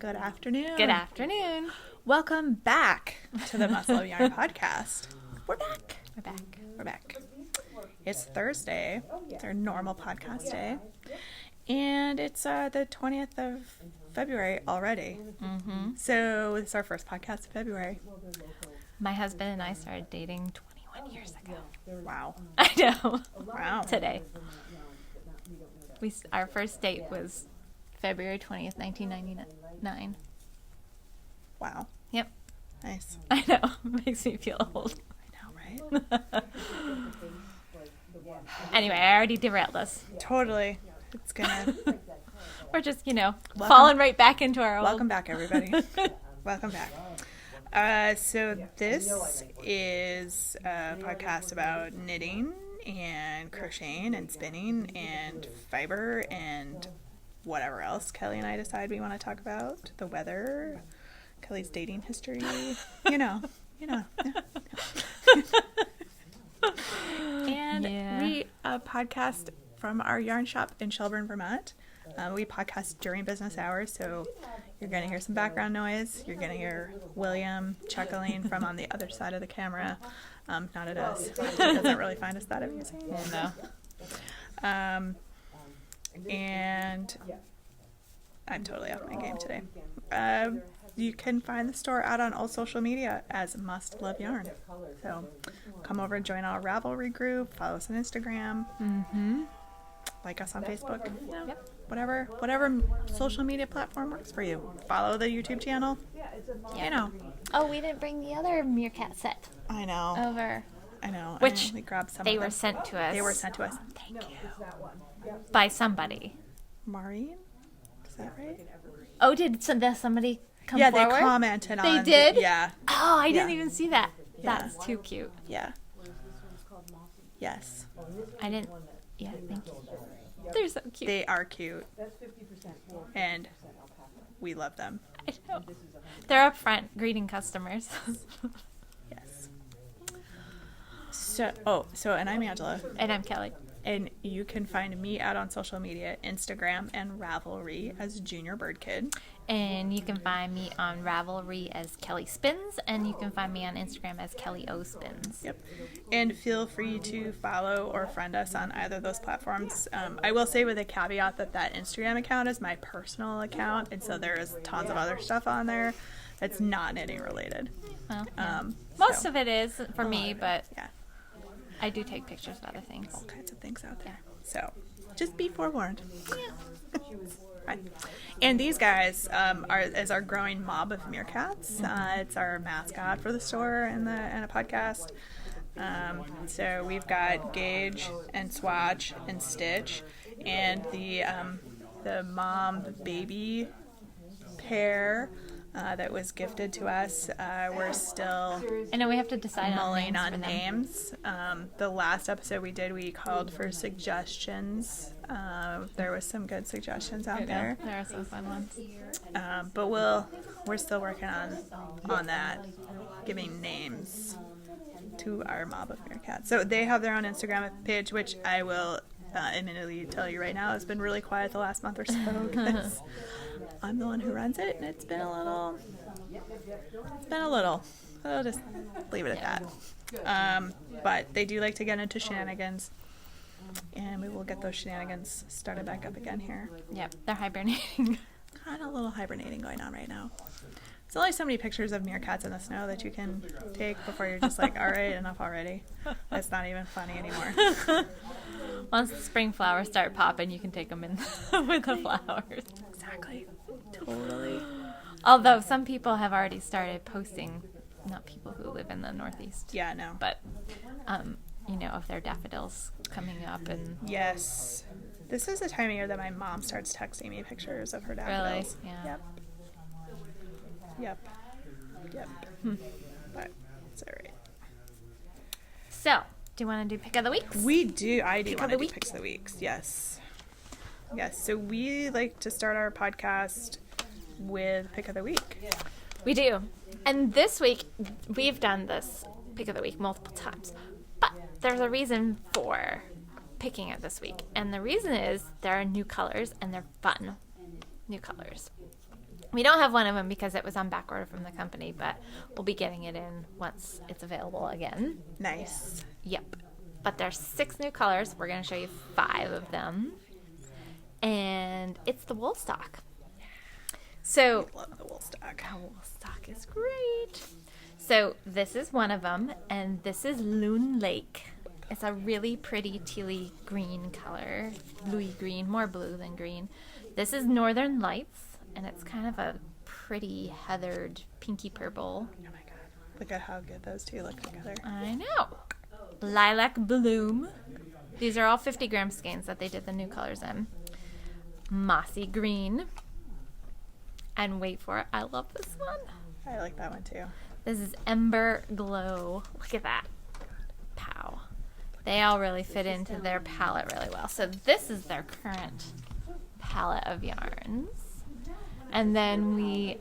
Good afternoon. Good afternoon. Welcome back to the Muscle of Yarn podcast. We're back. We're back. It's Thursday. It's our normal podcast day. And it's the 20th of February already. Mm-hmm. So it's our first podcast of February. My husband and I started dating 21 years ago. Wow. I know. Wow. Today. Our first date was February 20th, 1999. Wow. Yep. Nice. I know. Makes me feel old. I know, right? Anyway, I already derailed us. Totally. It's gonna... We're just, falling right back into our old... Welcome back, everybody. Welcome back. So this is a podcast about knitting and crocheting and spinning and fiber and whatever else Kelly and I decide we want to talk about. The weather, Kelly's dating history, you know. Yeah. And we podcast from our yarn shop in Shelburne, Vermont. We podcast during business hours, so you're going to hear some background noise. You're going to hear William chuckling from on the other side of the camera. Not at us. He doesn't really find us that amusing. No. And I'm totally off my game today. You can find the store out on all social media as Must Love Yarn. So come over and join our Ravelry group. Follow us on Instagram. Mm-hmm. Like us on Facebook. Yep. Whatever social media platform works for you. Follow the YouTube channel. You know. Oh, we didn't bring the other meerkat set I know. over. I know. Which we grabbed some they of were them. sent to us. They were sent to us. Thank you. By somebody. Maureen? Is that right? Oh, did somebody come Yeah, forward? they commented They on. did? Yeah. Oh, I didn't Yeah. even see that. Yeah. That's too cute. Yeah. Yes. I didn't. Yeah, thank you. They're so cute. They are cute. And we love them. I know. They're up front greeting customers. Yes. And I'm Angela. And I'm Kelly. And you can find me out on social media, Instagram and Ravelry as Junior Bird Kid. And you can find me on Ravelry as Kelly Spins. And you can find me on Instagram as Kelly O Spins. Yep. And feel free to follow or friend us on either of those platforms. I will say with a caveat that Instagram account is my personal account. And so there is tons of other stuff on there that's not knitting related. Well, Most of it is for me, but yeah. I do take pictures of other things. All kinds of things out there. So just be forewarned. Yeah. Right. And these guys is our growing mob of meerkats. It's our mascot for the store and a podcast. So we've got Gage and Swatch and Stitch, and the mom baby pair that was gifted to us. We're still I know we have to decide mulling on on names. The last episode we called for suggestions. There was some good suggestions out there. There are some fun ones. But we're still working on that, giving names to our mob of meerkats. So they have their own Instagram page, which I will admittedly tell you right now has been really quiet the last month or so because I'm the one who runs it, and it's been a little. I'll just leave it at that. But they do like to get into shenanigans, and we will get those shenanigans started back up again here. Yep, they're hibernating. Kind of a little hibernating going on right now. There's only so many pictures of meerkats in the snow that you can take before you're just like, all right, enough already. It's not even funny anymore. Once the spring flowers start popping, you can take them in with the flowers. Exactly. Totally. Although some people have already started posting, not people who live in the Northeast. Yeah, no. But, of their daffodils coming up and... Yes. This is the time of year that my mom starts texting me pictures of her daffodils. Really? Yeah. Yep. But it's all right. So, do you want to do pick of the weeks? We do. I do Pick want of to the do picks of the weeks. Yes. So we like to start our podcast with pick of the week. We do. And this week, we've done this pick of the week multiple times. But there's a reason for picking it this week. And the reason is there are new colors and they're fun new colors. We don't have one of them because it was on back order from the company, but we'll be getting it in once it's available again. Nice. Yep. But there's 6 new colors. We're going to show you 5 of them. And it's the Woolstock. So, I love the Woolstock. Woolstock is great. So this is one of them, and this is Loon Lake. It's a really pretty tealy green color, bluey green, more blue than green. This is Northern Lights, and it's kind of a pretty heathered pinky purple. Oh my god. Look at how good those two look together. I know. Lilac Bloom. These are all 50-gram skeins that they did the new colors in. Mossy Green. And wait for it, I love this one. I like that one too. This is Ember Glow. Look at that. Pow. They all really fit into their palette really well. So this is their current palette of yarns. And then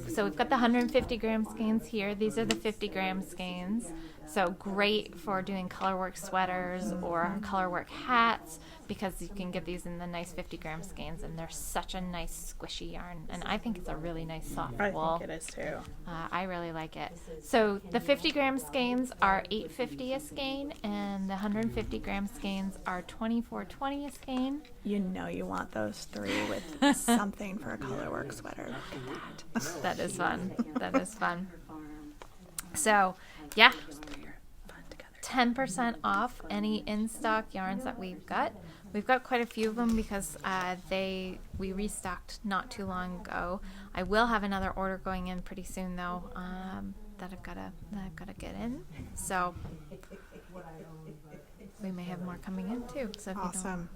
so we've got the 150-gram skeins here. These are the 50-gram skeins. So great for doing colorwork sweaters or colorwork hats because you can get these in the nice 50-gram skeins, and they're such a nice squishy yarn. And I think it's a really nice soft wool. I think it is too. I really like it. So the 50-gram skeins are $8.50 a skein, and the 150-gram skeins are $24.20 a skein. You know you want those 3 with something for a colorwork sweater. Look at that. That is fun. That is fun. So, yeah, 10% off any in-stock yarns that we've got. We've got quite a few of them because we restocked not too long ago. I will have another order going in pretty soon though that I've gotta get in. So we may have more coming in too. So if Awesome.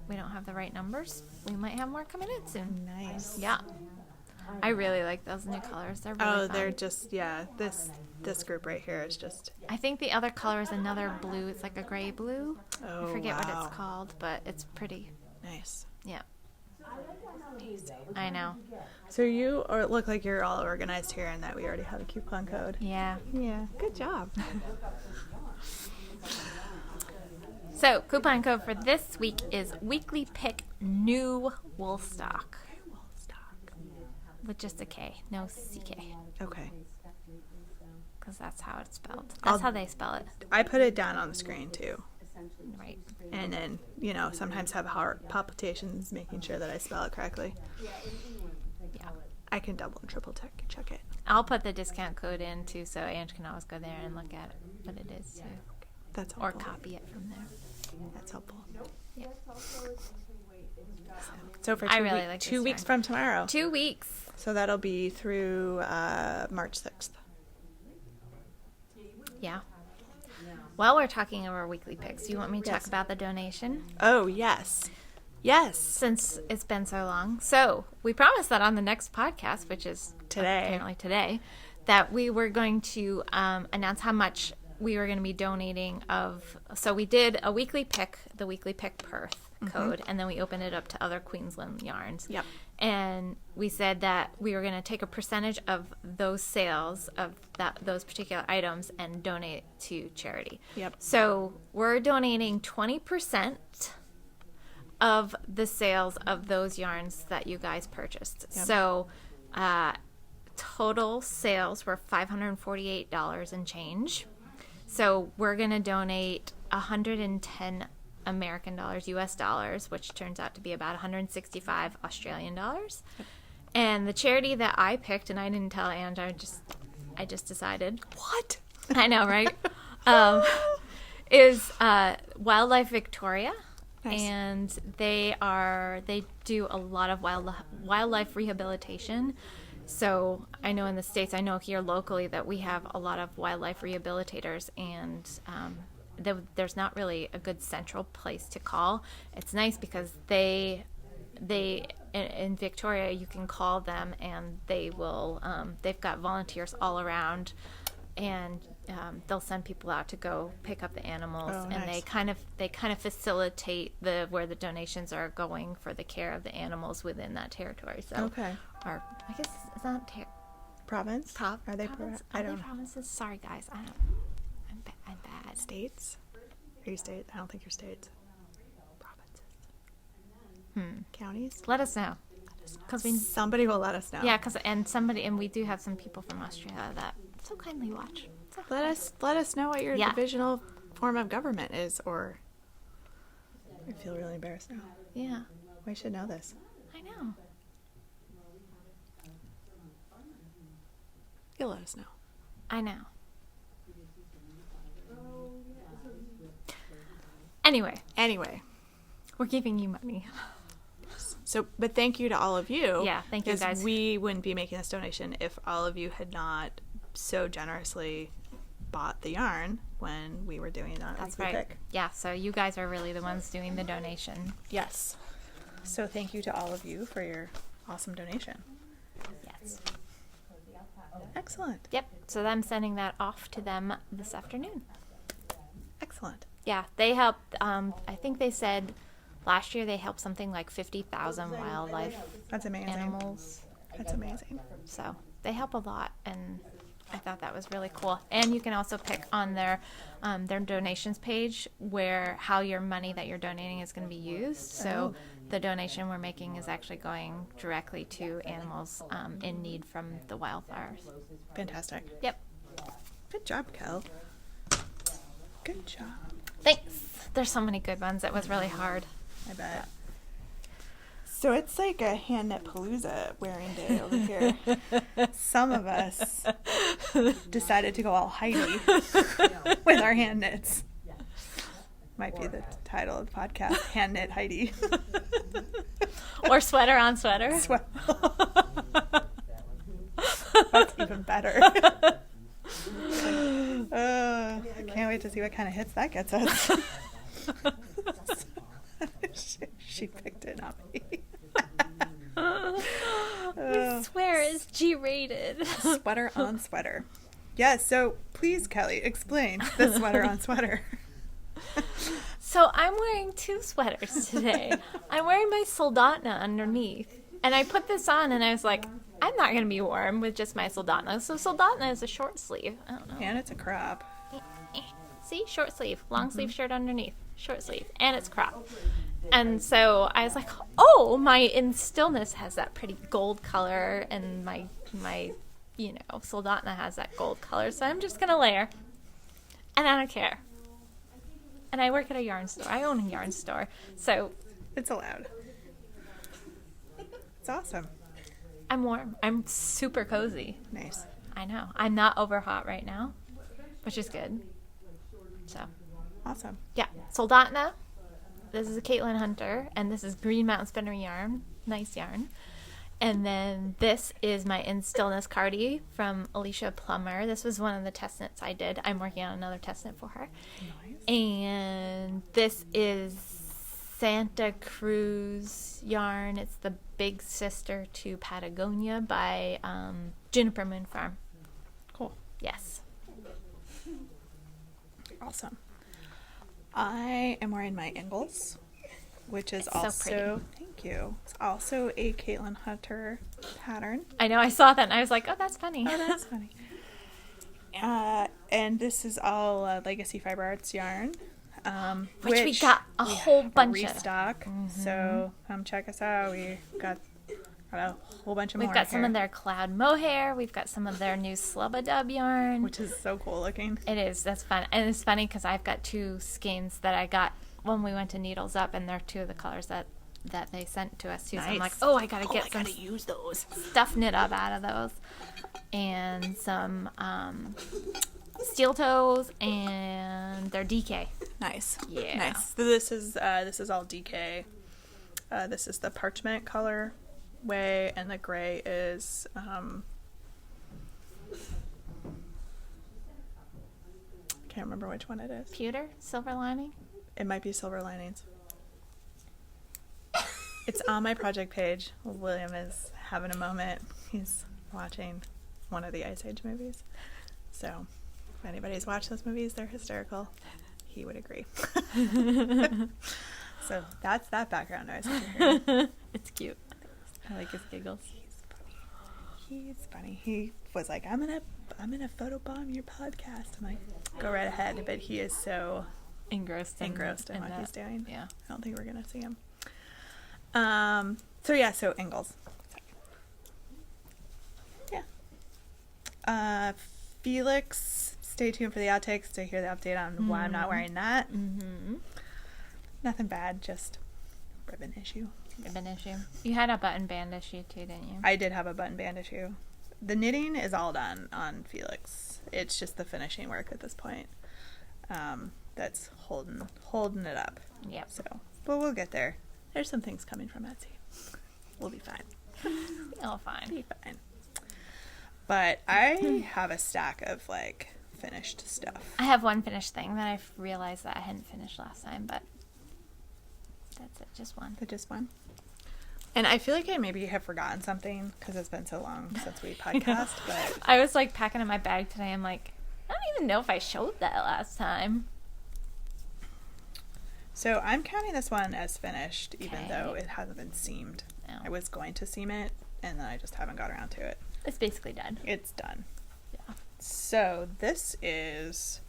we don't have the right numbers, we might have more coming in soon. Nice. Yeah. I really like those new colors. They're really fun. They're just this group right here is just. I think the other color is another blue. It's like a gray blue. Oh, I forget what wow. it's called, but it's pretty. Nice. Yeah. I know. So you look like you're all organized here, and that we already have a coupon code. Yeah. Yeah. Good job. So coupon code for this week is Weekly Pick New Woolstock. With just a K, no CK. Okay. Because that's how it's spelled. That's how they spell it. I put it down on the screen too. Right. And then, sometimes have heart palpitations making sure that I spell it correctly. Yeah. I can double and triple check it. I'll put the discount code in too, so Ange can always go there and look at what it is too. That's Or helpful. copy it from there. That's helpful. Yeah. So for I really like 2 this weeks yarn. from tomorrow. 2 weeks. So that'll be through March 6th. Yeah. While we're talking over weekly picks, you want me to Yes. talk about the donation? Oh, yes. Yes. Since it's been so long. So we promised that on the next podcast, which is Today. apparently today, that we were going to announce how much we were going to be donating of. So we did a weekly pick, the weekly pick Perth code, and then we opened it up to other Queensland yarns. Yep. And we said that we were going to take a percentage of those sales of those particular items and donate to charity. Yep. So we're donating 20% of the sales of those yarns that you guys purchased. Yep. So total sales were $548 and change. So we're going to donate 110 American dollars, US dollars, which turns out to be about 165 Australian dollars. Yep. And the charity that I picked, and I didn't tell Ange, I just decided. What? I know, right? Is Wildlife Victoria. Nice. And they do a lot of wildlife rehabilitation. So I know in the States, I know here locally that we have a lot of wildlife rehabilitators, and there's not really a good central place to call. It's nice because they in Victoria, you can call them and they will, they've got volunteers all around, and they'll send people out to go pick up the animals. Oh, and nice. they kind of facilitate where the donations are going for the care of the animals within that territory. So, Okay. or I guess it's not Province? Are they province? I Are they don't know. provinces? Sorry, guys. I'm bad. States? Are you states? I don't think you're states. Provinces. Counties? Let us know. Because we Somebody will let us know. Yeah, and we do have some people from Australia that so kindly watch. So Let us know what your Yeah. divisional form of government is, or I feel really embarrassed now. yeah, We should know this. I know. You'll let us know. I know. Anyway, we're giving you money. So, but thank you to all of you. Yeah, thank you, 'cause guys. We wouldn't be making this donation if all of you had not so generously bought the yarn when we were doing that. That's weekly right. pick. Yeah, so you guys are really the ones doing the donation. Yes. So thank you to all of you for your awesome donation. Yes. Excellent. Yep. So I'm sending that off to them this afternoon. Excellent. Yeah, they helped. I think they said last year they helped something like 50,000 wildlife That's amazing. animals. That's amazing. So they help a lot, and I thought that was really cool. And you can also pick on their donations page where how your money that you're donating is going to be used. So the donation we're making is actually going directly to animals in need from the wildfires. Fantastic. Yep. Good job, Kel. Good job. Thanks. There's so many good ones. It was really hard. I bet. So it's like a hand knit palooza wearing day over here. Some of us decided to go all Heidi with our hand knits. Might be the title of the podcast, Hand Knit Heidi. Or sweater on sweater. That's even better. I can't wait to see what kind of hits that gets us. She picked it, not me. I swear it's G-rated. Sweater on sweater. Yeah, so please, Kelly, explain the sweater on sweater. So I'm wearing two sweaters today. I'm wearing my Soldotna underneath. And I put this on and I was like, I'm not going to be warm with just my Soldotna. So Soldotna is a short sleeve. I don't know. And it's a crop. See? Short sleeve. Long sleeve shirt underneath. Short sleeve. And it's crop. And so I was like, oh, my In Stillness has that pretty gold color. And my Soldotna has that gold color. So I'm just going to layer. And I don't care. And I work at a yarn store. I own a yarn store. So It's allowed. It's awesome. I'm warm. I'm super cozy. Nice. I know. I'm not over hot right now, which is good. So, Awesome. yeah. Soldotna. This is a Caitlin Hunter, and this is Green Mountain Spinner yarn. Nice yarn. And then this is my In Stillness Cardi from Alicia Plummer. This was one of the test knits I did. I'm working on another test knit for her. Nice. And this is Santa Cruz yarn. It's the big sister to Patagonia by Juniper Moon Farm. Cool. Yes. Awesome. I am wearing my Ingalls, which is It's so also, pretty. thank you, it's also a Caitlin Hunter pattern. I know. I saw that and I was like, oh, that's funny. Oh, that's funny. And this is all Legacy Fiber Arts yarn. Which we got a whole bunch of. restock. So come check us out. We got a whole bunch of We've more got some here, of their cloud mohair. We've got some of their new Slubba-Dub yarn. which is so cool looking. It is. That's fun. And it's funny because I've got two skeins that I got when we went to Needles Up, and they're two of the colors that they sent to us too. So I'm like, oh, I gotta get some use those. stuff knit up out of those, and some steel toes and their DK. Nice. Yeah. Nice. So this is all DK. This is the parchment color way, and the gray is can't remember which one it is. Pewter, silver lining. It might be Silver Linings. It's on my project page. William is having a moment. He's watching one of the Ice Age movies. So if anybody's watched those movies, they're hysterical. He would agree. So that's that background noise. It's cute. I like his giggles. He's funny. He was like, I'm gonna photobomb your podcast. I'm like, go right ahead. But he is so engrossed in what he's doing. Yeah. I don't think we're gonna see him. So Ingalls. Yeah. Felix, stay tuned for the outtakes to hear the update on why I'm not wearing that. Mm-hmm. Nothing bad, just ribbon issue. Ribbon issue. You had a button band issue too, didn't you? I did have a button band issue. The knitting is all done on Felix. It's just the finishing work at this point that's holding it up. Yep. So, but we'll get there. There's some things coming from Etsy. We'll be fine. All fine. Be fine. But I have a stack of like finished stuff. I have one finished thing that I realized that I hadn't finished last time, but that's it. Just one. But just one. And I feel like I maybe have forgotten something because it's been so long since we podcast. But I was like packing in my bag today. I'm like, I don't even know if I showed that last time. so I'm counting this one as finished, even Okay. though it hasn't been seamed. Oh. I was going to seam it, and then I just haven't got around to it. It's basically done. It's done. Yeah. So this is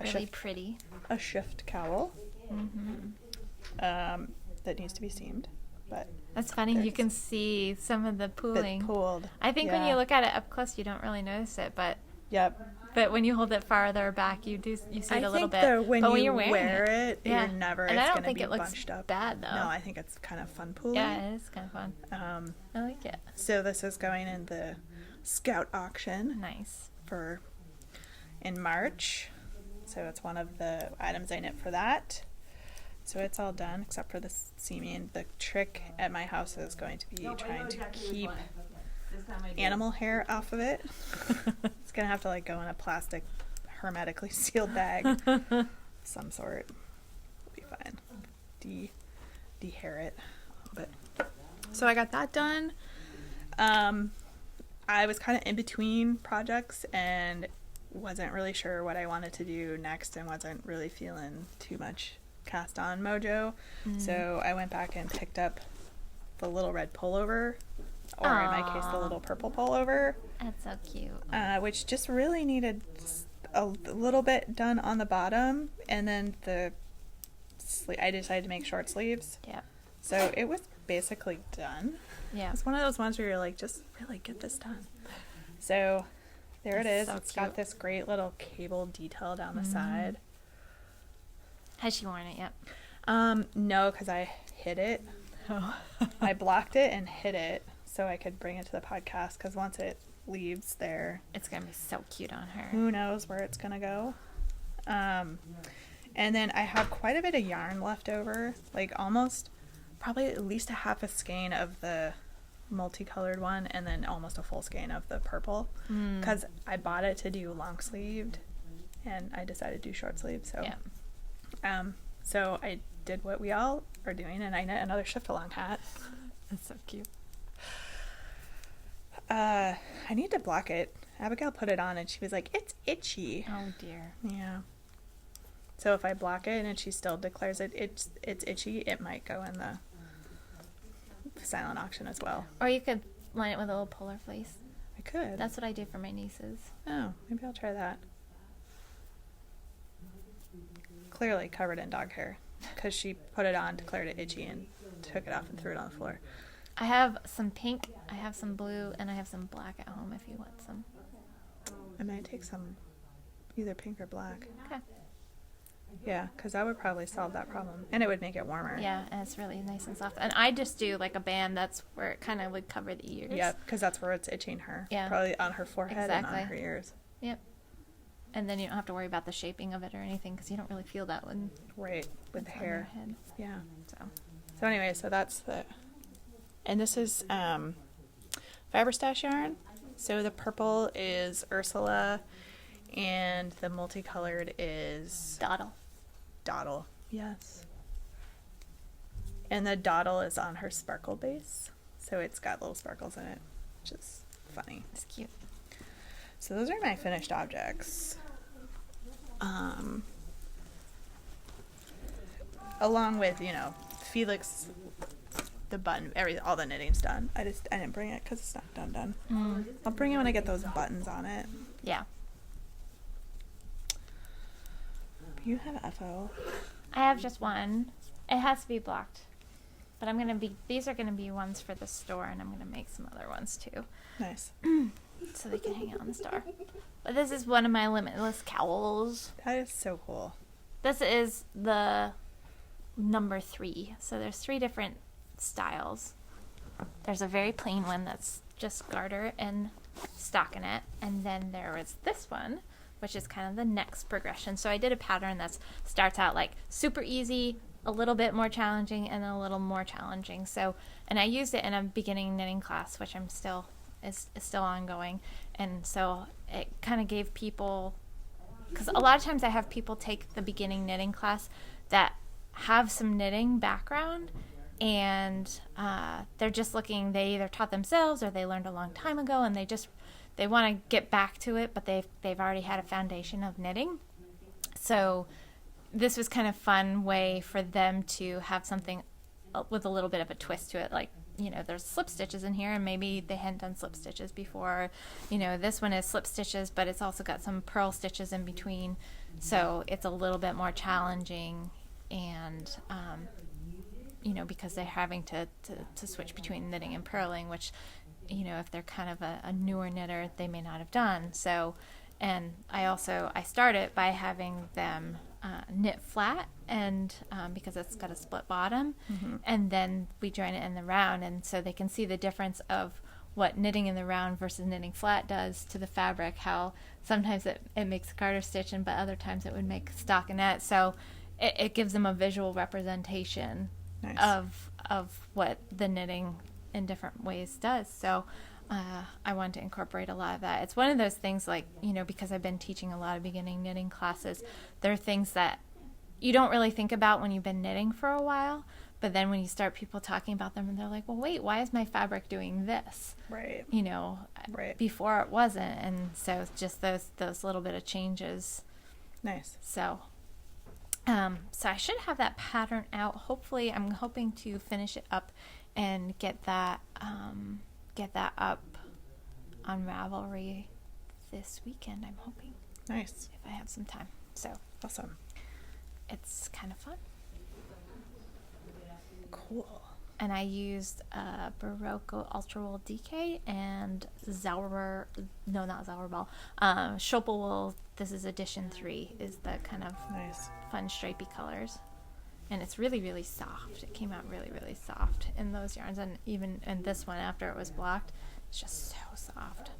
Really pretty. a shift cowl Mm-hmm. that needs to be seamed, but That's funny. You can see some of the bit pooling. pulled. I think when Yeah. you look at it up close, you don't really notice it, but Yep. when you hold it farther back, you see it I a little think bit. though when but you when you're wearing wear it, you're never. And it's I don't gonna think be it looks bunched up. bad though. No, I think it's kind of fun pooling. Yeah, it is kind of fun. I like it. So this is going in the Scout auction Nice. in March. So it's one of the items I knit for that. So it's all done except for the seaming. The trick at my house is going to be trying to keep animal hair off of it. It's gonna have to like go in a plastic hermetically sealed bag of some sort. It'll be fine. De-hair it a little bit. So I got that done. I was kind of in between projects and wasn't really sure what I wanted to do next and wasn't really feeling too much cast on mojo. So I went back and picked up the little red pullover, or in my case the Aw. little purple pullover, That's so cute. which just really needed a little bit done on the bottom, and then I decided to make short sleeves. Yeah. So it was basically done. Yeah. It's one of those ones where you're like, just really get this done. So there it That's is. so It's got cute. this great little cable detail down the side. Has she worn it yet? No, because I hid it. Oh. I blocked it and hid it so I could bring it to the podcast, because once it leaves there, It's going to be so cute on her. who knows where it's going to go. And then I have quite a bit of yarn left over, like probably at least a half a skein of the multicolored one, and then almost a full skein of the purple, because I bought it to do long sleeved and I decided to do short sleeve. So Yeah. So I did what we all are doing, and I knit another shift along hat. That's so cute. I need to block it. Abigail put it on and she was like, it's itchy. Oh, dear. Yeah. So if I block it and she still declares it's itchy, it might go in the silent auction as well. Or you could line it with a little polar fleece. I could. That's what I do for my nieces. Oh, maybe I'll try that. Clearly covered in dog hair, because she put it on, declared it itchy, and took it off and threw it on the floor. I have some pink, I have some blue, and I have some black at home if you want some. I might take some, either pink or black. Okay. Yeah, because that would probably solve that problem, and it would make it warmer. Yeah, and it's really nice and soft. And I just do like a band that's where it kind of would cover the ears. Yep, because that's where it's itching her. Yeah. Probably on her forehead and on Exactly. her ears. Yep. And then you don't have to worry about the shaping of it or anything because you don't really feel that when Right, with the it's on your hair. head. Yeah. So So anyway, so that's the, and this is Fiber Stash yarn. So the purple is Ursula, and the multicolored is dawdle. Dawdle. Yes. And the Dawdle is on her sparkle base, so it's got little sparkles in it, which is funny. It's cute. So those are my finished objects. Along with, Felix, the button, all the knitting's done. I didn't bring it because it's not done. I'll bring it when I get those buttons on it. Yeah. You have FO. I have just one. It has to be blocked. But these are gonna be ones for the store, and I'm gonna make some other ones too, Nice. so they can hang out in the store. But this is one of my limitless cowls. That is so cool. This is the number 3. So there's 3 different styles. There's a very plain one that's just garter and stockinette, and then there was this one, which is kind of the next progression. So I did a pattern that starts out like super easy, a little bit more challenging, and a little more challenging. So, and I used it in a beginning knitting class, which is still ongoing. And so it kind of gave people, because a lot of times I have people take the beginning knitting class that have some knitting background, and they're just looking, they either taught themselves or they learned a long time ago, and they want to get back to it, but they've already had a foundation of knitting. So this was kind of fun way for them to have something with a little bit of a twist to it. Like, you know, there's slip stitches in here, and maybe they hadn't done slip stitches before. You know, this one is slip stitches, but it's also got some purl stitches in between. So it's a little bit more challenging, and, you know, because they're having to switch between knitting and purling, which, you know, if they're kind of a newer knitter, they may not have done. So, and I started by having them knit flat, and because it's got a split bottom, and then we join it in the round, and so they can see the difference of what knitting in the round versus knitting flat does to the fabric, how sometimes it makes a garter stitch, but other times it would make stockinette. So it gives them a visual representation of what the knitting in different ways does. So I wanted to incorporate a lot of that. It's one of those things, like, you know, because I've been teaching a lot of beginning knitting classes, there are things that you don't really think about when you've been knitting for a while, but then when you start people talking about them, and they're like, well, wait, why is my fabric doing this? Right. You know, right. Before it wasn't. And so it's just those little bit of changes. Nice. So I should have that pattern out. Hopefully, I'm hoping to finish it up and get that up on Ravelry this weekend, I'm hoping. Nice. If I have some time. So awesome. It's kind of fun. Cool. And I used Barocco Ultra Wool DK and Schopel Wool. This is edition 3, is the kind of nice fun stripy colors. And it's really, really soft. It came out really, really soft in those yarns. And even in this one, after it was blocked, it's just so soft.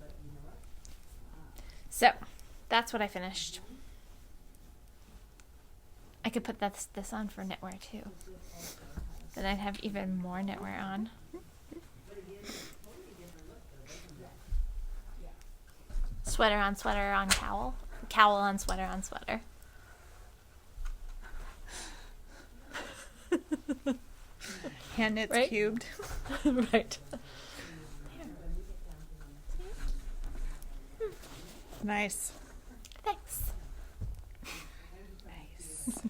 So that's what I finished. I could put this on for knitwear too. Then I'd have even more knitwear on. Sweater on cowl. Cowl on sweater. Hand knits right? cubed. Right. Nice. Thanks. Nice.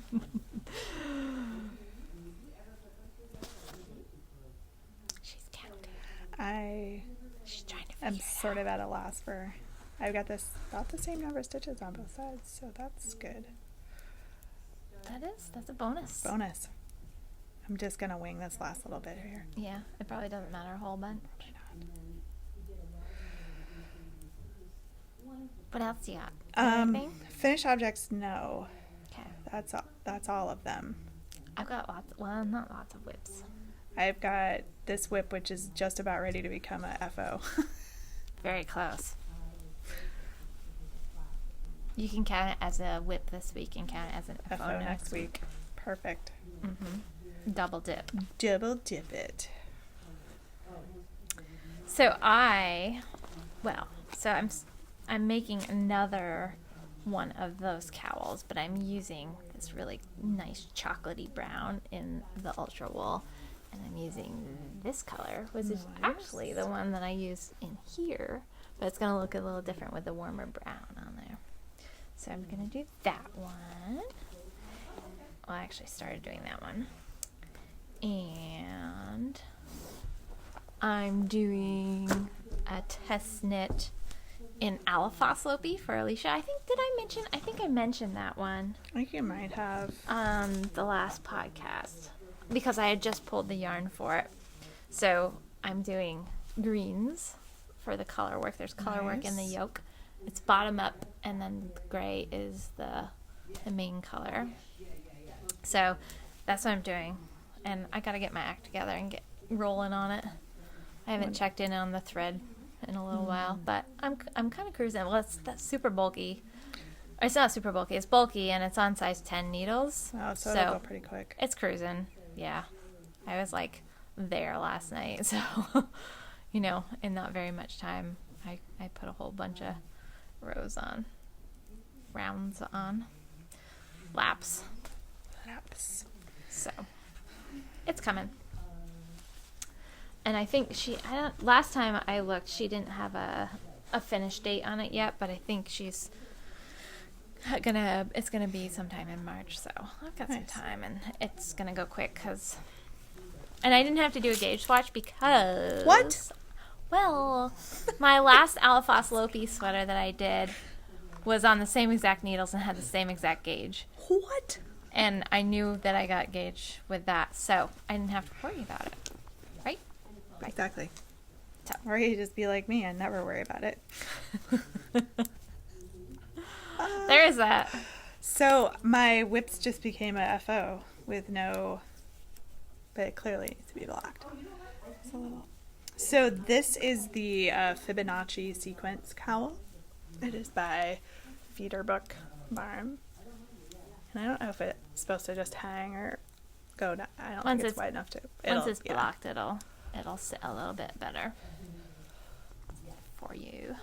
She's counting. She's trying to I'm figure it sort out. of at a loss for. I've got about the same number of stitches on both sides, so that's good. That's a bonus. Bonus. I'm just gonna wing this last little bit here. Yeah, it probably doesn't matter a whole bunch. What else do you got? Anything? Finished objects, no. Okay. That's all of them. I've got not lots of whips. I've got this whip, which is just about ready to become a FO. Very close. You can count it as a whip this week and count it as an FO next week. Perfect. Double dip. Double dip it. So I'm making another one of those cowls, but I'm using this really nice chocolatey brown in the Ultra Wool, and I'm using this color, which is actually the one that I used in here, but it's going to look a little different with the warmer brown on there. So I'm going to do that one. Well, I actually started doing that one. And I'm doing a test knit in Alafoslope for Alicia. I think I mentioned that one I think you might have. the last podcast. because I had just pulled the yarn for it. So I'm doing greens for the color work. There's color work in the Nice. yoke. It's bottom up, and then the gray is the main color. So that's what I'm doing. And I got to get my act together and get rolling on it. I haven't checked in on the thread in a little while, but I'm kind of cruising. Well, that's super bulky. It's not super bulky. It's bulky, and it's on size 10 needles. Oh, so it'll go pretty quick. It's cruising. Yeah. I was like there last night, so in not very much time, I put a whole bunch of rounds on, laps. So it's coming. And I think last time I looked, she didn't have a finish date on it yet, but I think it's gonna be sometime in March, so I've got some time, and it's gonna go quick and I didn't have to do a gauge swatch because What? Well, my last Alafos Lopi sweater that I did was on the same exact needles and had the same exact gauge. What? And I knew that I got gauge with that, so I didn't have to worry about it. Right? Exactly. So. Or you just be like me and never worry about it. There is that. So my whips just became a FO with no, but it clearly needs to be blocked. So this is the Fibonacci sequence cowl. It is by Feederbook Barm. And I don't know if it's supposed to just hang or go down. I don't think it's wide enough to. Once it's blocked, it'll sit a little bit better for you.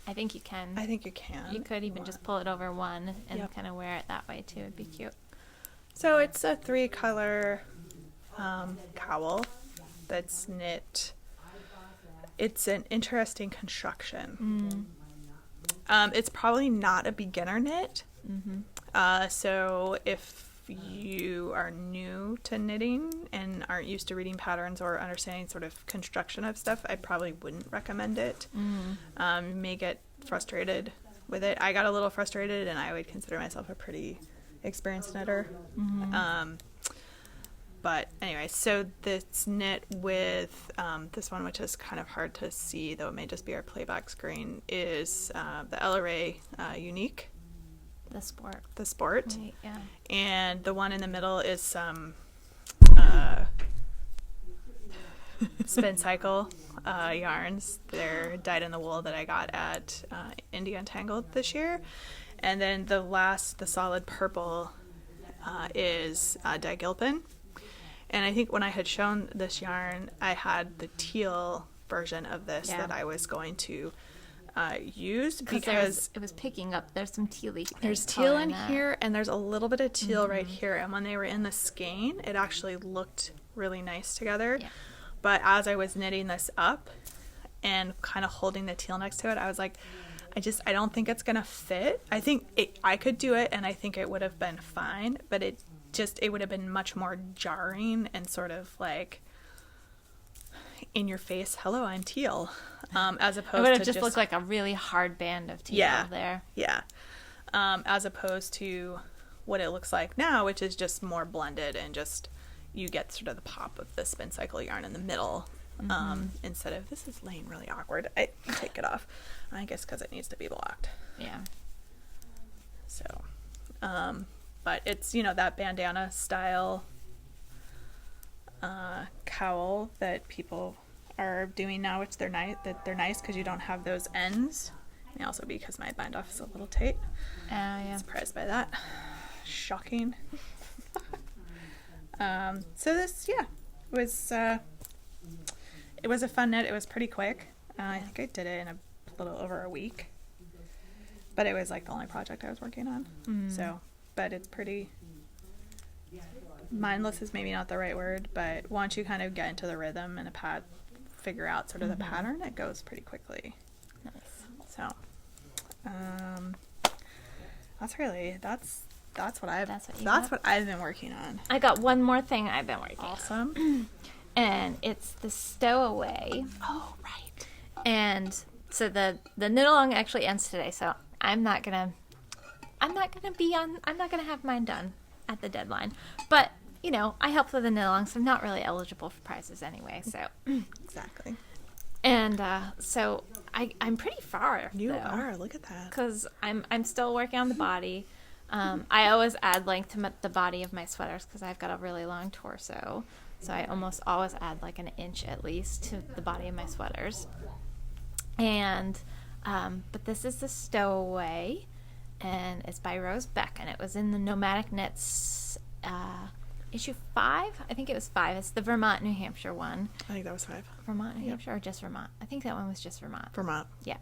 I think you can. I think you can. You could even just pull it over one and Yep. kind of wear it that way too. It'd be cute. So it's a 3-color cowl that's knit. It's an interesting construction. It's probably not a beginner knit. So if you are new to knitting and aren't used to reading patterns or understanding sort of construction of stuff, I probably wouldn't recommend it. You may get frustrated with it. I got a little frustrated, and I would consider myself a pretty experienced knitter. But anyway, so this knit with this one, which is kind of hard to see, though it may just be our playback screen, is the LRA Unique. The sport. Right, yeah. And the one in the middle is some Spin Cycle yarns. They're dyed in the wool that I got at Indie Untangled this year. And then the solid purple is Dyed Gilpin. And I think when I had shown this yarn, I had the teal version of this that I was going to use because it was picking up. There's some teal-y. There's teal in here, and there's a little bit of teal right here. And when they were in the skein, it actually looked really nice together. Yeah. But as I was knitting this up and kind of holding the teal next to it, I was like, I don't think it's gonna fit. I think I could do it, and I think it would have been fine, but it would have been much more jarring and sort of like in your face, hello, I'm teal, as opposed to it would have just looked like a really hard band of teal there. Yeah. As opposed to what it looks like now, which is just more blended and just you get sort of the pop of the Spin Cycle yarn in the middle. Instead of, this is laying really awkward. I take it off. I guess because it needs to be blocked. Yeah. So, but it's, that bandana style cowl that people are doing now, which they're nice because you don't have those ends. And also because my bind off is a little tight. Yeah. Surprised by that. Shocking. So this, was it was a fun knit. It was pretty quick. I think I did it in a little over a week, but it was like the only project I was working on. So, but it's pretty mindless is maybe not the right word, but once you kind of get into the rhythm and figure out sort of the pattern, it goes pretty quickly. Nice. So, that's what I've been working on. I got one more thing I've been working on. Awesome. And it's the Stowaway. Oh, right. And so the knit along actually ends today, so I'm not gonna have mine done at the deadline. But you know, I helped with the knit-along, so I'm not really eligible for prizes anyway. So, Exactly. and so I'm pretty far. You are. Look at that. Because I'm still working on the body. I always add length to the body of my sweaters because I've got a really long torso. So I almost always add like an inch at least to the body of my sweaters. And but this is the Stowaway, and it's by Rose Beck, and it was in the Nomadic Knits issue 5. I think it was 5. It's the Vermont, New Hampshire one. I think that was 5. Vermont, New Hampshire, or just Vermont? I think that one was just Vermont. Vermont. Yeah.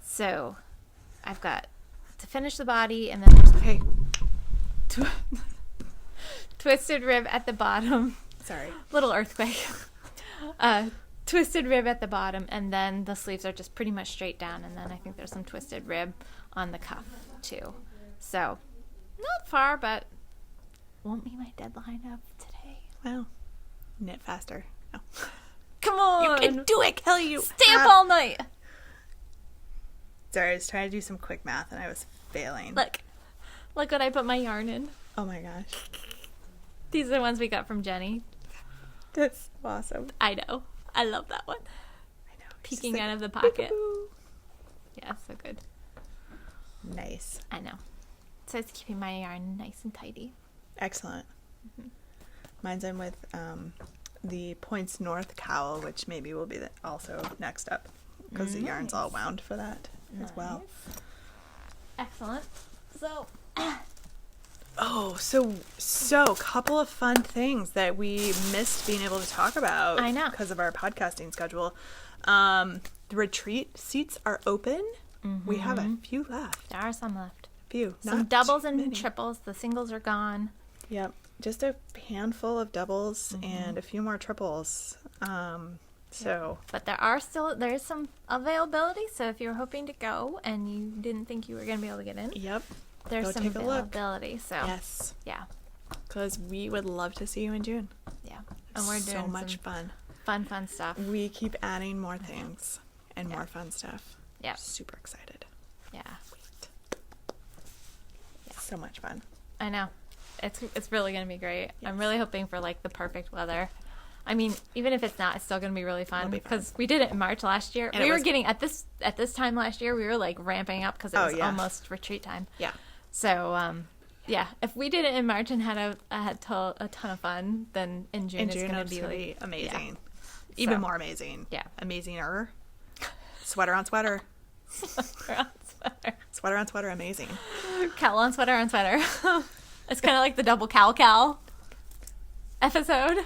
So I've got to finish the body, and then there's Hey. twisted rib at the bottom. Sorry. Little earthquake. Twisted rib at the bottom, and then the sleeves are just pretty much straight down, and then I think there's some twisted rib on the cuff too. So not far, but won't meet my deadline of today. Wow. Knit faster. No. Come on, You can do it, Kelly. You stay up all night. Sorry, I was trying to do some quick math and I was failing. Look what I put my yarn in. Oh my gosh. These are the ones we got from Jenny. That's awesome. I know. I love that one. I know. It's Peeking just out of the pocket. boo-boo. Yeah, so good. Nice. I know. So it's keeping my yarn nice and tidy. Excellent. Mine's in with the Points North cowl, which maybe will be also next up because the yarn's all wound for that as well. Excellent. So, Oh, so couple of fun things that we missed being able to talk about. I know. Because of our podcasting schedule. The retreat seats are open. We have a few left. there are some left. Few. Some Not doubles too and many. triples. The singles are gone. Yep. Just a handful of doubles and a few more triples. So But there is some availability. So if you're hoping to go and you didn't think you were going to be able to get in, yep. there's Go some take a look. availability. So Yes. yeah. Because we would love to see you in June. Yeah. And we're doing so much some fun. fun stuff. We keep adding more things and more fun stuff. Yeah. Super excited. Yeah. So much fun. I know. It's really going to be great. I'm Yes. really hoping for like the perfect weather. I mean, even if it's not, it's still going to be really fun It'll be because we did it in March last year. And we it wur was- getting at this time last year, we were like ramping up because it Oh, was yeah. almost retreat time. Yeah. So, yeah, if we did it in March and had a ton of fun, then in June, In it's June, going it's to be going to like be amazing. So- Even more amazing. Yeah. Amazinger. Sweater on sweater. sweater on sweater. Sweater on sweater. Amazing. Cowl on sweater on sweater. It's kind of like the double cowl episode.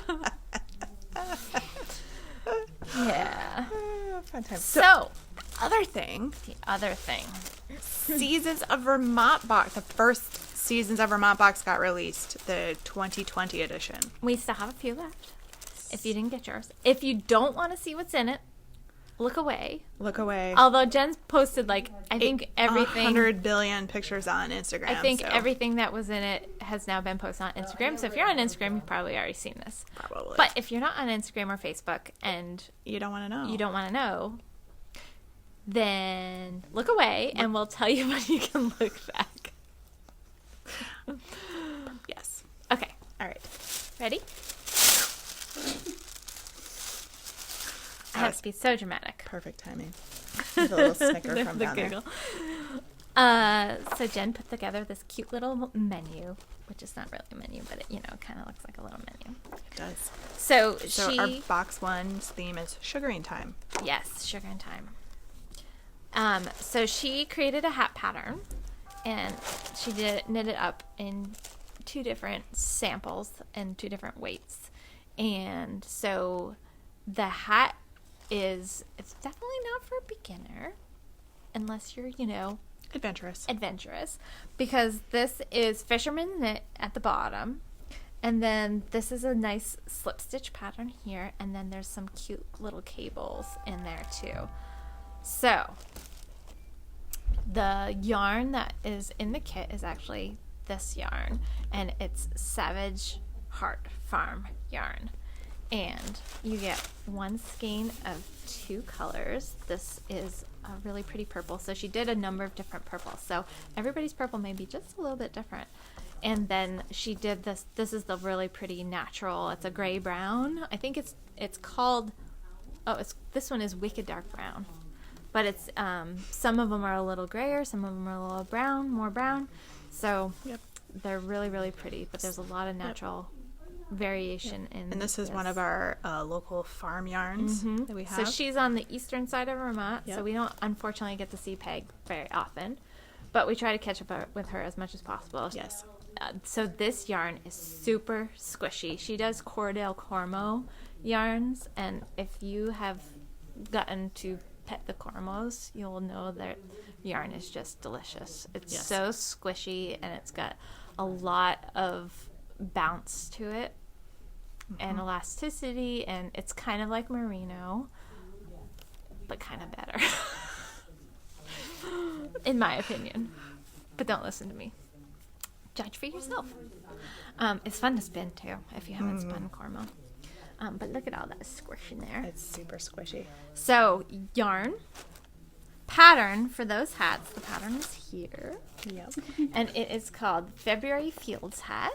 Yeah. Fun time. So, Other thing. the other thing. Seasons of Vermont box. The first Seasons of Vermont box got released. The 2020 edition. We still have a few left. If you didn't get yours. If you don't want to see what's in it, look away. Look away. Although Jen's posted like I think everything 100 billion pictures on Instagram. I think so everything that was in it has now been posted on Instagram. So if you're on Instagram, you've probably already seen this. Probably. But if you're not on Instagram or Facebook and you don't want to know. you don't want to know, then look away and we'll tell you when you can look back. Yes. Okay. All right. Ready? I have to be so dramatic. Perfect timing. With a little snicker from The down giggle. So Jen put together this cute little menu, which is not really a menu, but it, kind of looks like a little menu. there. It does. So So our box one's theme is sugaring time. yes, sugar and time. So she created a hat pattern, and she knit it up in 2 different samples and 2 different weights. And so the hat it's definitely not for a beginner unless you're, Adventurous. adventurous, because this is fisherman knit at the bottom, and then this is a nice slip stitch pattern here, and then there's some cute little cables in there too. So the yarn that is in the kit is actually this yarn, and it's Savage Heart Farm yarn. And you get 1 skein of 2 colors. This is a really pretty purple. So she did a number of different purples. So everybody's purple may be just a little bit different. And then she did this. This is the really pretty natural. It's a gray brown. I think it's called. Oh, this one is Wicked Dark Brown, but it's some of them are a little grayer, some of them are a little brown, more brown. So they're really, really pretty. But there's a lot of natural variation in. And this is one of our local farm yarns that we have. So she's on the eastern side of Vermont, so we don't unfortunately get to see Peg very often, but we try to catch up with her as much as possible. Yes. So this yarn is super squishy. She does Cordell Cormo yarns, and if you have gotten to pet the Cormos, you'll know that yarn is just delicious. It's so squishy, and it's got a lot of bounce to it and elasticity, and it's kind of like merino, but kind of better, in my opinion. But don't listen to me. Judge for yourself. It's fun to spin too if you haven't spun Cormo. But look at all that squish in there. It's super squishy. So yarn pattern for those hats. The pattern is here. Yep. And it is called February Fields Hat.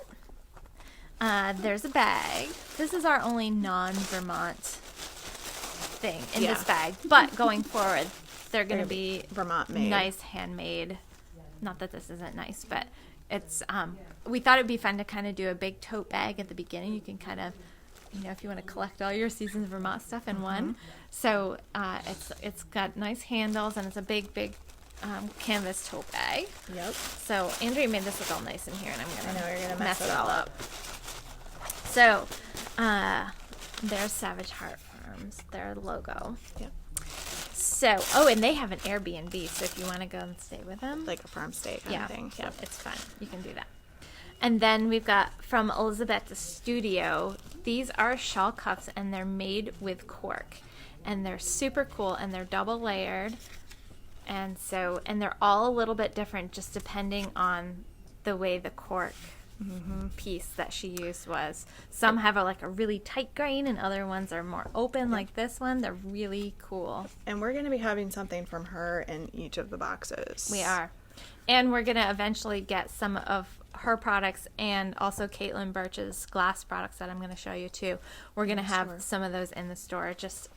There's a bag. This is our only non-Vermont thing in this bag. But going forward, they're going to be Vermont made. Nice handmade. Not that this isn't nice, but it's we thought it'd be fun to kind of do a big tote bag at the beginning. You can kind of, if you want to collect all your Seasons Vermont stuff in one. So it's got nice handles, and it's a big canvas tote bag. Yep. So Andrea made this look all nice in here, and I know you're gonna mess mess it all up. So there's Savage Heart Farms, their logo. Yep. So, and they have an Airbnb, so if you want to go and stay with them. Like a farm stay kind of thing. Yeah, it's fun. You can do that. And then we've got from Elizabeth Studio. These are shawl cuffs, and they're made with cork. And they're super cool, and they're double layered. And they're all a little bit different just depending on the way the cork piece that she used was. Some have a really tight grain, and other ones are more open like this one. They're really cool. And we're going to be having something from her in each of the boxes. We are. And we're going to eventually get some of her products and also Caitlin Birch's glass products that I'm going to show you too. We're going to have some of those in the store just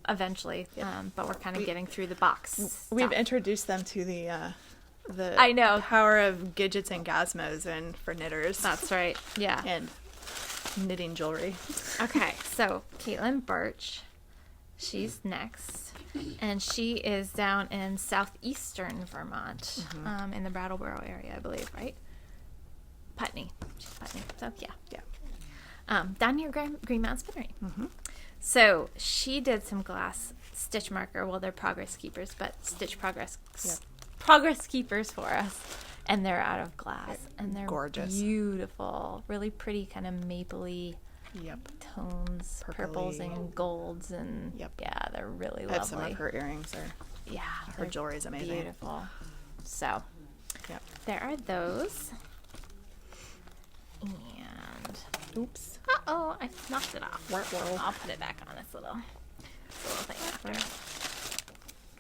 eventually, but we're kind of getting through the box. We've introduced them to the I know power of Gidgets and Gazmos and for knitters. That's right. Yeah. And knitting jewelry. Okay, so Caitlin Birch, she's next, and she is down in southeastern Vermont, in the Brattleboro area, I believe, right? Putney. She's Putney. So yeah. Down near Green Mountain Spinnery. So she did some glass stitch marker. Well, they're progress keepers, but stitch progress keepers for us, and they're out of glass, and they're gorgeous, beautiful, really pretty, kind of mapley tones, purples and golds, and yeah, they're really lovely. Some of her earrings are her jewelry is amazing, beautiful. So there are those, and oops, I knocked it off. I'll put it back on this little thing after.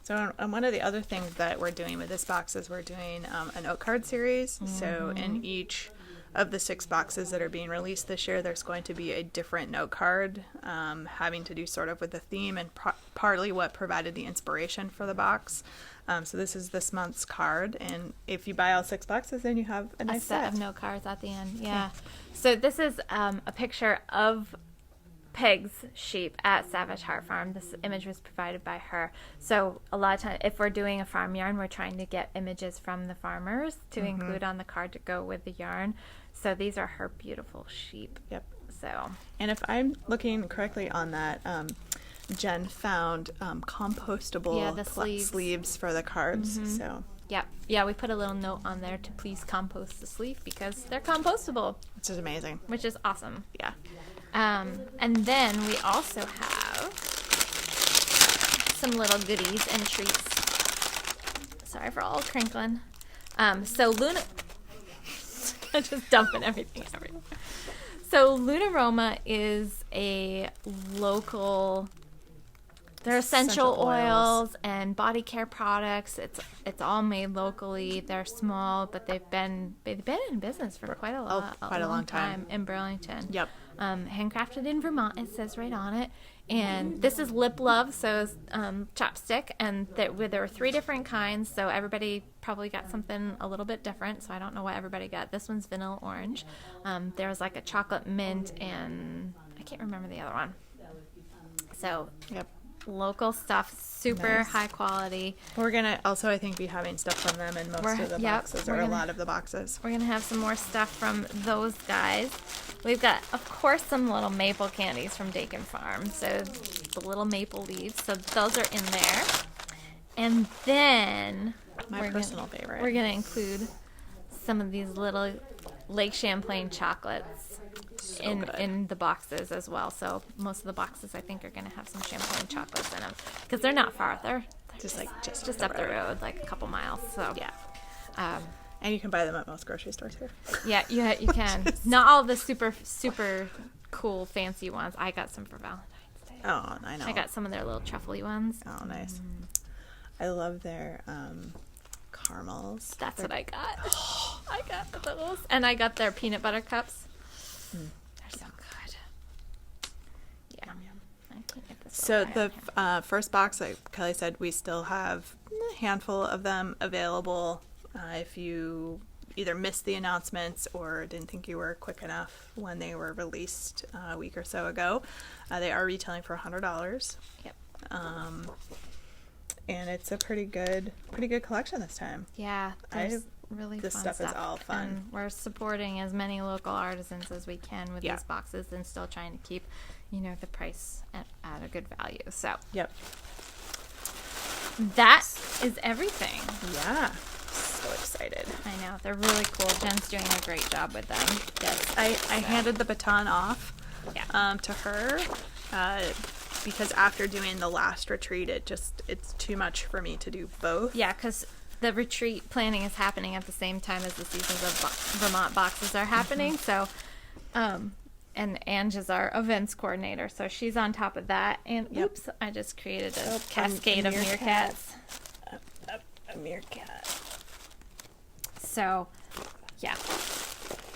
So one of the other things that we're doing with this box is we're doing a note card series. So in each of the 6 boxes that are being released this year, there's going to be a different note card having to do sort of with the theme and partly what provided the inspiration for the box. So this is this month's card, and if you buy all 6 boxes, then you have a nice set of note cards at the end. Yeah. So this is a picture of Peg's sheep at Savage Heart Farm. This image was provided by her. So a lot of times, if we're doing a farm yarn, we're trying to get images from the farmers to include on the card to go with the yarn. So these are her beautiful sheep. Yep. So, and if I'm looking correctly on that, Jen found compostable sleeves for the cards. So yeah, we put a little note on there to please compost the sleeve because they're compostable, which is amazing, which is awesome. Yeah. And then we also have some little goodies and treats. Sorry for all crinkling. So Luna, I'm just dumping everything everywhere. So Lunaroma is a local They're essential oils and body care products. It's all made locally. They're small, but they've been in business for quite a long time in Burlington. Yep. Handcrafted in Vermont, it says right on it. And this is Lip Love, so it's chapstick, and there were 3 different kinds, so everybody probably got something a little bit different, so I don't know what everybody got. This one's vanilla orange. There was like a chocolate mint, and I can't remember the other one. So, Yep. local stuff, super Nice. high quality. We're going to also, I think, be having stuff from them in most of the boxes, or a lot of the boxes. We're going to have some more stuff from those guys. We've got, of course, some little maple candies from Dakin Farm. So the little maple leaves. So those are in there. And then My personal favorite. we're going to include some of these little Lake Champlain chocolates good. in the boxes as well. So most of the boxes, I think, are going to have some Champlain chocolates in them. Because they're not far. They're Just up the road, like a couple miles. So Yeah. Um, And you can buy them at most grocery stores here. Yeah, you can. Not all the super cool fancy ones. I got some for Valentine's Day. Oh, I know. I got some of their little truffly ones. Oh, nice. I love their caramels. That's what I got. I got those, and I got their peanut butter cups. They're so good. Yeah. I can't get this So one the right. first box, like Kelly said, we still have a handful of them available. If you either missed the announcements or didn't think you were quick enough when they were released a week or so ago, they are retailing for $100. Yep. And it's a pretty good collection this time. Yeah, there's really this fun stuff stuff. is all fun. And we're supporting as many local artisans as we can with Yeah. these boxes, and still trying to keep, the price at a good value. So Yep. that is everything. Yeah. So excited. I know, they're really cool. Jen's doing a great job with them. Yes. I handed the baton off Yeah. to her because after doing the last retreat, it's too much for me to do both. Yeah, because the retreat planning is happening at the same time as the Seasons of Vermont boxes are happening. So, and Ange is our events coordinator, so she's on top of that. And Yep. oops, I just created a Oh, cascade a of meerkat. meerkats. A meerkat. So, yeah,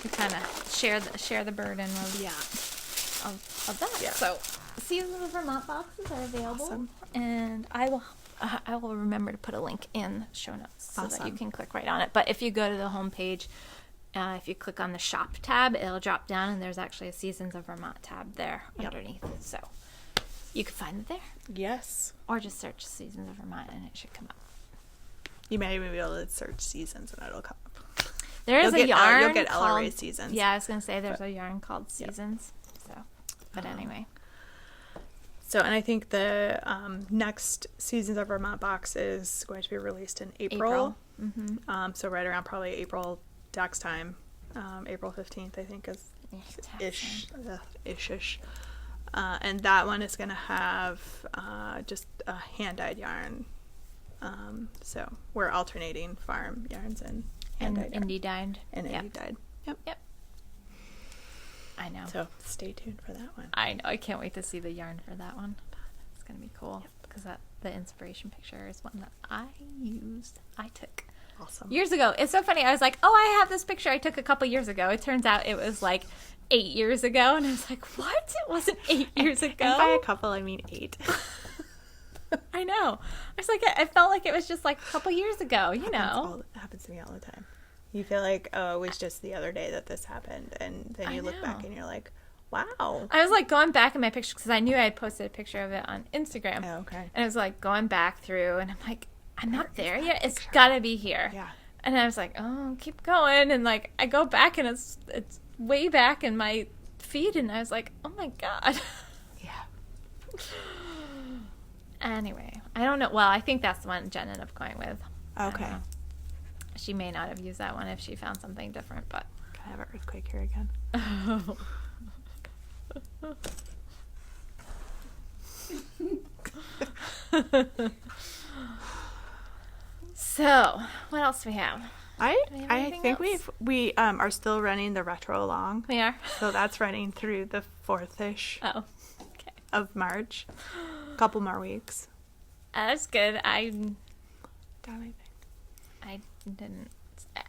we kind of share the burden of that. Yeah. So, Seasons of Vermont boxes are available, Awesome. and I will remember to put a link in show notes so that you Awesome. can click right on it. But if you go to the homepage, if you click on the shop tab, it'll drop down, and there's actually a Seasons of Vermont tab there underneath. So you can find it there, Yes. or just search Seasons of Vermont, and it should come up. You may even be able to search seasons and it'll come up. There is You'll a get, yarn you'll get Ella called Ray's Seasons. Yeah, I was gonna say there's a yarn called Seasons. So, but anyway. So, and I think the next Seasons of Vermont box is going to be released in April. Mm-hmm. So right around probably April tax time. April 15th, I think, is ish. And that one is going to have just a hand-dyed yarn. So we're alternating farm yarns and And hand-dyed yarn. indie dyed. And Yep. indie dyed. Yep. Yep. I know. So stay tuned for that one. I know. I can't wait to see the yarn for that one. It's gonna be cool because the inspiration picture is one that I took Awesome. years ago. It's so funny. I was like, oh, I have this picture I took a couple years ago. It turns out it was like 8 years ago, and I was like, what? It wasn't 8 years ago. And by a couple, I mean 8. I know. I was like, I felt like it was just like a couple years ago. You know. It happens to me all the time. You feel like, oh, it was just the other day that this happened, and then you look back know. and you're like, wow. I was like going back in my pictures because I knew I had posted a picture of it on Instagram. Oh, okay. And I was like going back through, and I'm like, I'm not there yet. It's gotta be here. Yeah. And I was like, oh, keep going. And like I go back, and it's way back in my feed, and I was like, oh my god. Yeah. Anyway, I don't know. Well, I think that's the one Jen ended up going with. I don't Okay. know. She may not have used that one if she found something different, but. Can I have an earthquake here again? So, what else do we have? Do we have I anything think else? we are still running the retro along. We are. So that's running through the 4th-ish Oh, okay. of March. couple more weeks. That's good. Got anything? I didn't.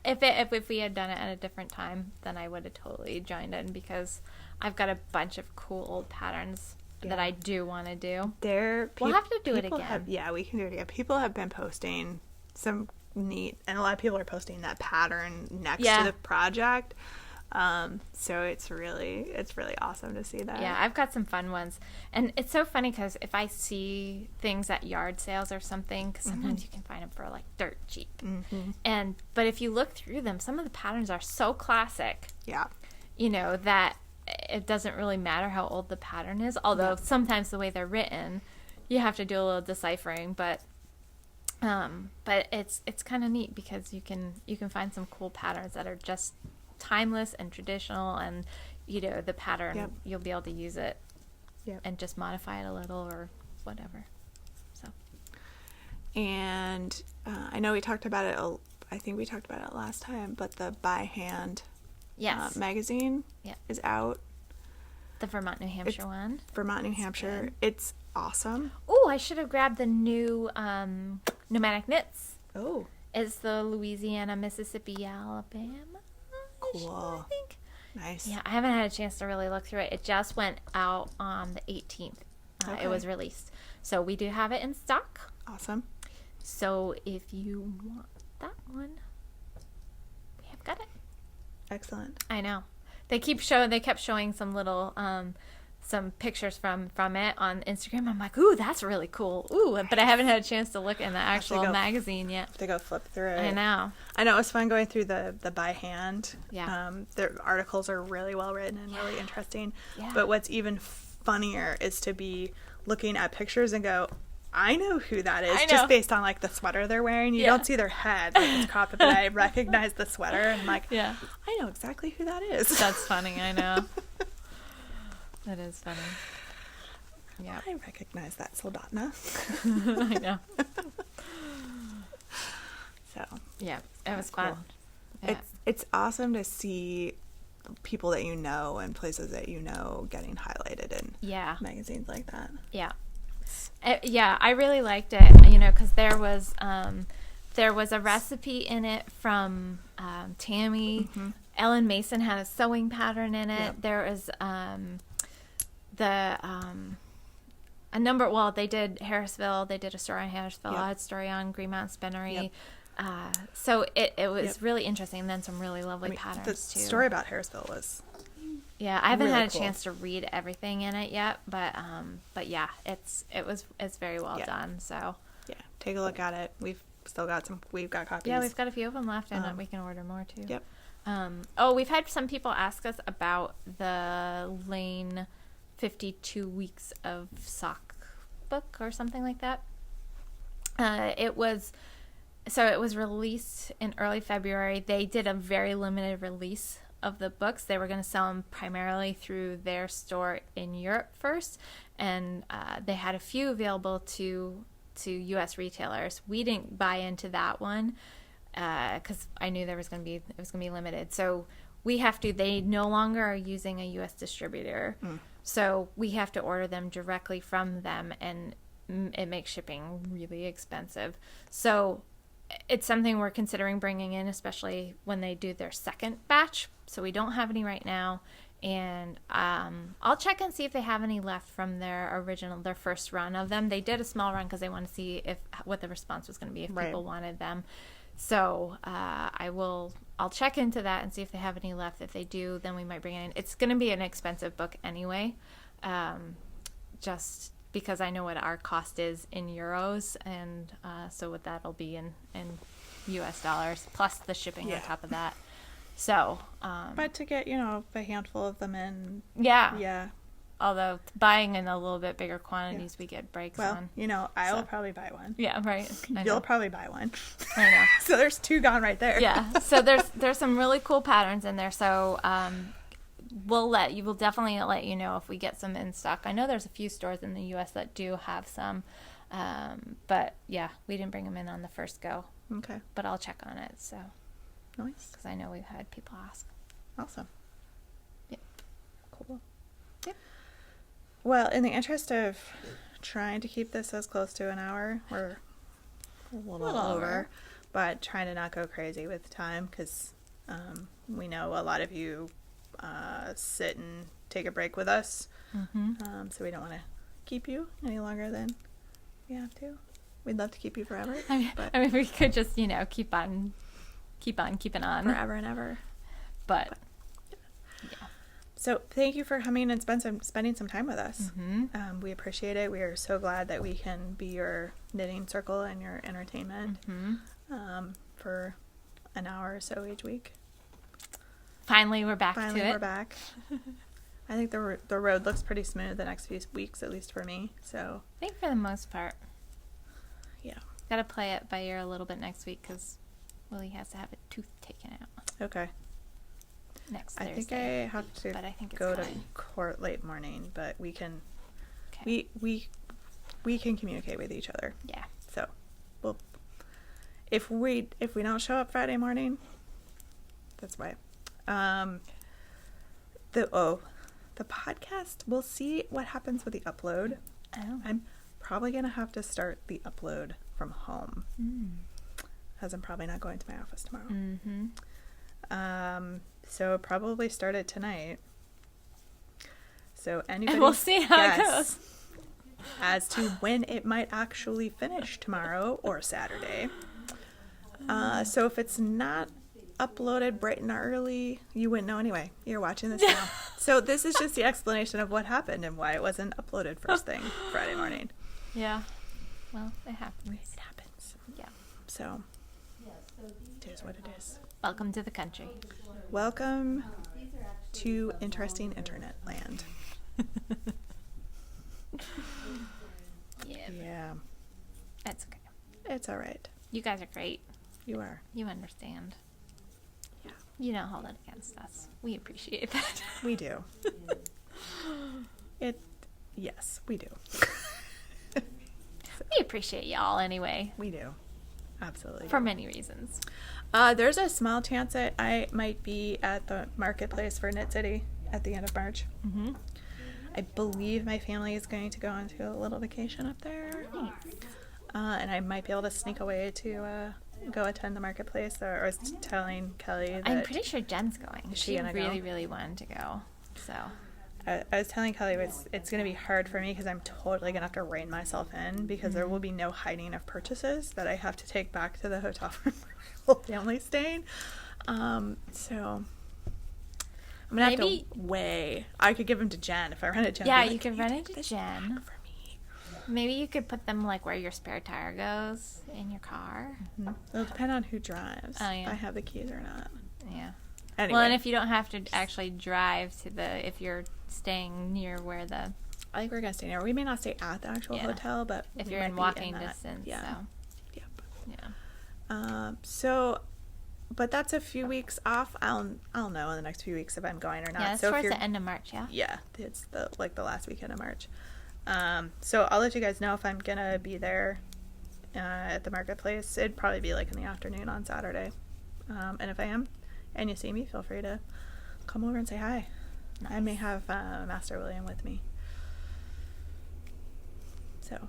If we had done it at a different time, then I would have totally joined in because I've got a bunch of cool old patterns that I do want to do. We'll have to do it again. We can do it again. People have been posting some neat, and a lot of people are posting that pattern next to the project. So it's really awesome to see that. Yeah, I've got some fun ones. And it's so funny because if I see things at yard sales or something, because sometimes you can find them for like dirt cheap. But if you look through them, some of the patterns are so classic. Yeah. You know, that it doesn't really matter how old the pattern is. Although sometimes the way they're written, you have to do a little deciphering. But it's kind of neat because you can find some cool patterns that are just timeless and traditional, and the pattern you'll be able to use it and just modify it a little or whatever. So, and I know we talked about it. I think we talked about it last time, but the By Hand magazine is out. The Vermont, New Hampshire one. Vermont, New Hampshire. It's awesome. Oh, I should have grabbed the new Nomadic Knits. Oh, it's the Louisiana, Mississippi, Alabama. Cool. I think. Nice. Yeah, I haven't had a chance to really look through it. It just went out on the 18th. It was released. So we do have it in stock. Awesome. So if you want that one, we have got it. Excellent. I know. They kept showing some little some pictures from it on Instagram. I'm like, ooh, that's really cool. Ooh, but I haven't had a chance to look in the actual magazine yet. Have to go flip through it. I know. It was fun going through the By Hand. Yeah. Their articles are really well written and really interesting. Yeah. But what's even funnier is to be looking at pictures and go, I know who that is, just based on like the sweater they're wearing. You don't see their head, like it's cropped, but I recognize the sweater and I'm like, I know exactly who that is. That's funny. I know. That is funny. Yeah. I recognize that Soldotna. I know. So. Yeah, it was fun. Cool. Yeah. It's awesome to see people that you know and places that you know getting highlighted in magazines like that. Yeah. I really liked it, because there was a recipe in it from Tammy. Ellen Mason had a sewing pattern in it. Yep. There was a number. Well, they did Harrisville. They did a story on Harrisville. I had a story on Green Mountain Spinnery. So it was really interesting. And then some really lovely patterns too. The story about Harrisville was. Yeah, I haven't had a chance to read everything in it yet, but yeah, it's very well done. So take a look at it. We've got copies. Yeah, we've got a few of them left, and we can order more too. Yep. We've had some people ask us about the Lane 52 Weeks of Sock book or something like that. It was released in early February. They did a very limited release of the books. They were going to sell them primarily through their store in Europe first, and they had a few available to U.S. retailers. We didn't buy into that one because I knew it was going to be limited. So they no longer are using a U.S. distributor, so we have to order them directly from them, and it makes shipping really expensive. So it's something we're considering bringing in, especially when they do their second batch. So we don't have any right now, and I'll check and see if they have any left from their first run of them. They did a small run because they want to see what the response was going to be if people wanted them. So I'll check into that and see if they have any left. If they do, then we might bring it in. It's going to be an expensive book anyway, just because I know what our cost is in euros, and so what that'll be in US dollars, plus the shipping on top of that. So, but to get a handful of them in, Although buying in a little bit bigger quantities, we get breaks on. I will probably buy one. Yeah, right. You'll probably buy one. I know. So there's 2 gone right there. Yeah. So there's some really cool patterns in there. So we'll definitely let you know if we get some in stock. I know there's a few stores in the U.S. that do have some, but yeah, we didn't bring them in on the first go. Okay. But I'll check on it. So nice, because I know we've had people ask. Awesome. Yep. Cool. Yep. Well, in the interest of trying to keep this as close to an hour. We're a little over, but trying to not go crazy with time because we know a lot of you sit and take a break with us. So we don't want to keep you any longer than we have to. We'd love to keep you forever. I mean, we could just, keep on keeping on. Forever and ever. But yeah. So thank you for coming and spending some time with us. We appreciate it. We are so glad that we can be your knitting circle and your entertainment for an hour or so each week. Finally, we're back to it. Finally, we're back. I think the road looks pretty smooth the next few weeks, at least for me. So I think for the most part. Yeah. Got to play it by ear a little bit next week because Willie has to have a tooth taken out. Okay. Next I Thursday. think I have to but I think it's go fine. to court late morning, but we can Okay. we can communicate with each other. Yeah. So, well, if we don't show up Friday morning, that's why. The podcast, we'll see what happens with the upload. Oh. I'm probably going to have to start the upload from home, as I'm probably not going to my office tomorrow. So probably start it tonight. So anybody And we'll see how it guess goes. as to when it might actually finish tomorrow or Saturday. So if it's not uploaded bright and early, you wouldn't know anyway. You're watching this now. So this is just the explanation of what happened and why it wasn't uploaded first thing Friday morning. Yeah. Well, it happens. It happens. Yeah. So it is what it is. Welcome to the country. Welcome to interesting internet land. Yeah. That's okay. It's all right. You guys are great. You are. You understand. Yeah. You don't hold it against us. We appreciate that. We do. Yes, we do. We appreciate y'all anyway. We do. Absolutely. For many reasons. There's a small chance that I might be at the marketplace for Knit City at the end of March. I believe my family is going to go on to a little vacation up there. And I might be able to sneak away to go attend the marketplace. Or I was telling Kelly that I'm pretty sure Jen's going. Is she She gonna go? really, really wanted to go. So I was telling Kelly it's going to be hard for me because I'm totally going to have to rein myself in because there will be no hiding of purchases that I have to take back to the hotel room where my whole family's staying. So I'm going to have Maybe- to weigh. I could give them to Jen if I run it to Jen. yeah, I'd be you like, could "Can run take into this Jen. back for me?" Maybe you could put them like where your spare tire goes in your car. It'll depend on who drives. Oh, yeah. If I have the keys or not. Yeah. Anyway, Well, and if you don't have to actually drive to if you're staying near where I think we're going to stay near. We may not stay at the actual Yeah. hotel, but if we you're might in be walking that. distance. Yeah. So, Yep. yeah. But that's a few weeks off. I'll know in the next few weeks if I'm going or not. Yeah, it's so if towards you're, the end of March, yeah? yeah, it's the last weekend of March. So I'll let you guys know if I'm gonna be there at the marketplace. It'd probably be like in the afternoon on Saturday. And if I am, and you see me, feel free to come over and say hi. I may have Master William with me. So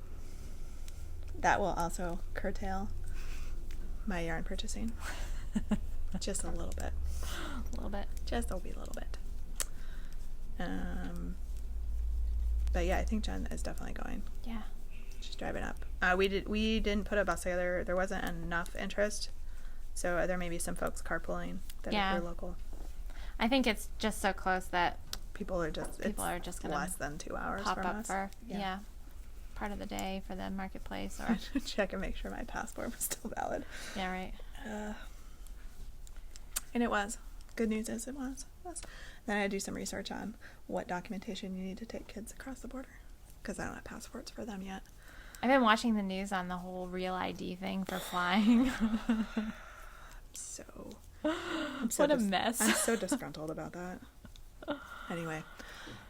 that will also curtail my yarn purchasing. Just a little bit. A little bit. Just a wee little bit. But yeah, I think Jen is definitely going. Yeah. She's driving up. We didn't put a bus together. There wasn't enough interest. So there may be some folks carpooling that Yeah. if you're local. I think it's just so close that People are just gonna less than 2 hours pop from up us. for part of the day for the marketplace or I should check and make sure my passport was still valid. yeah, right. And it was. Good news is it was. Then I had to do some research on what documentation you need to take kids across the border because I don't have passports for them yet. I've been watching the news on the whole real ID thing for flying. What a mess. I'm so disgruntled about that. Anyway.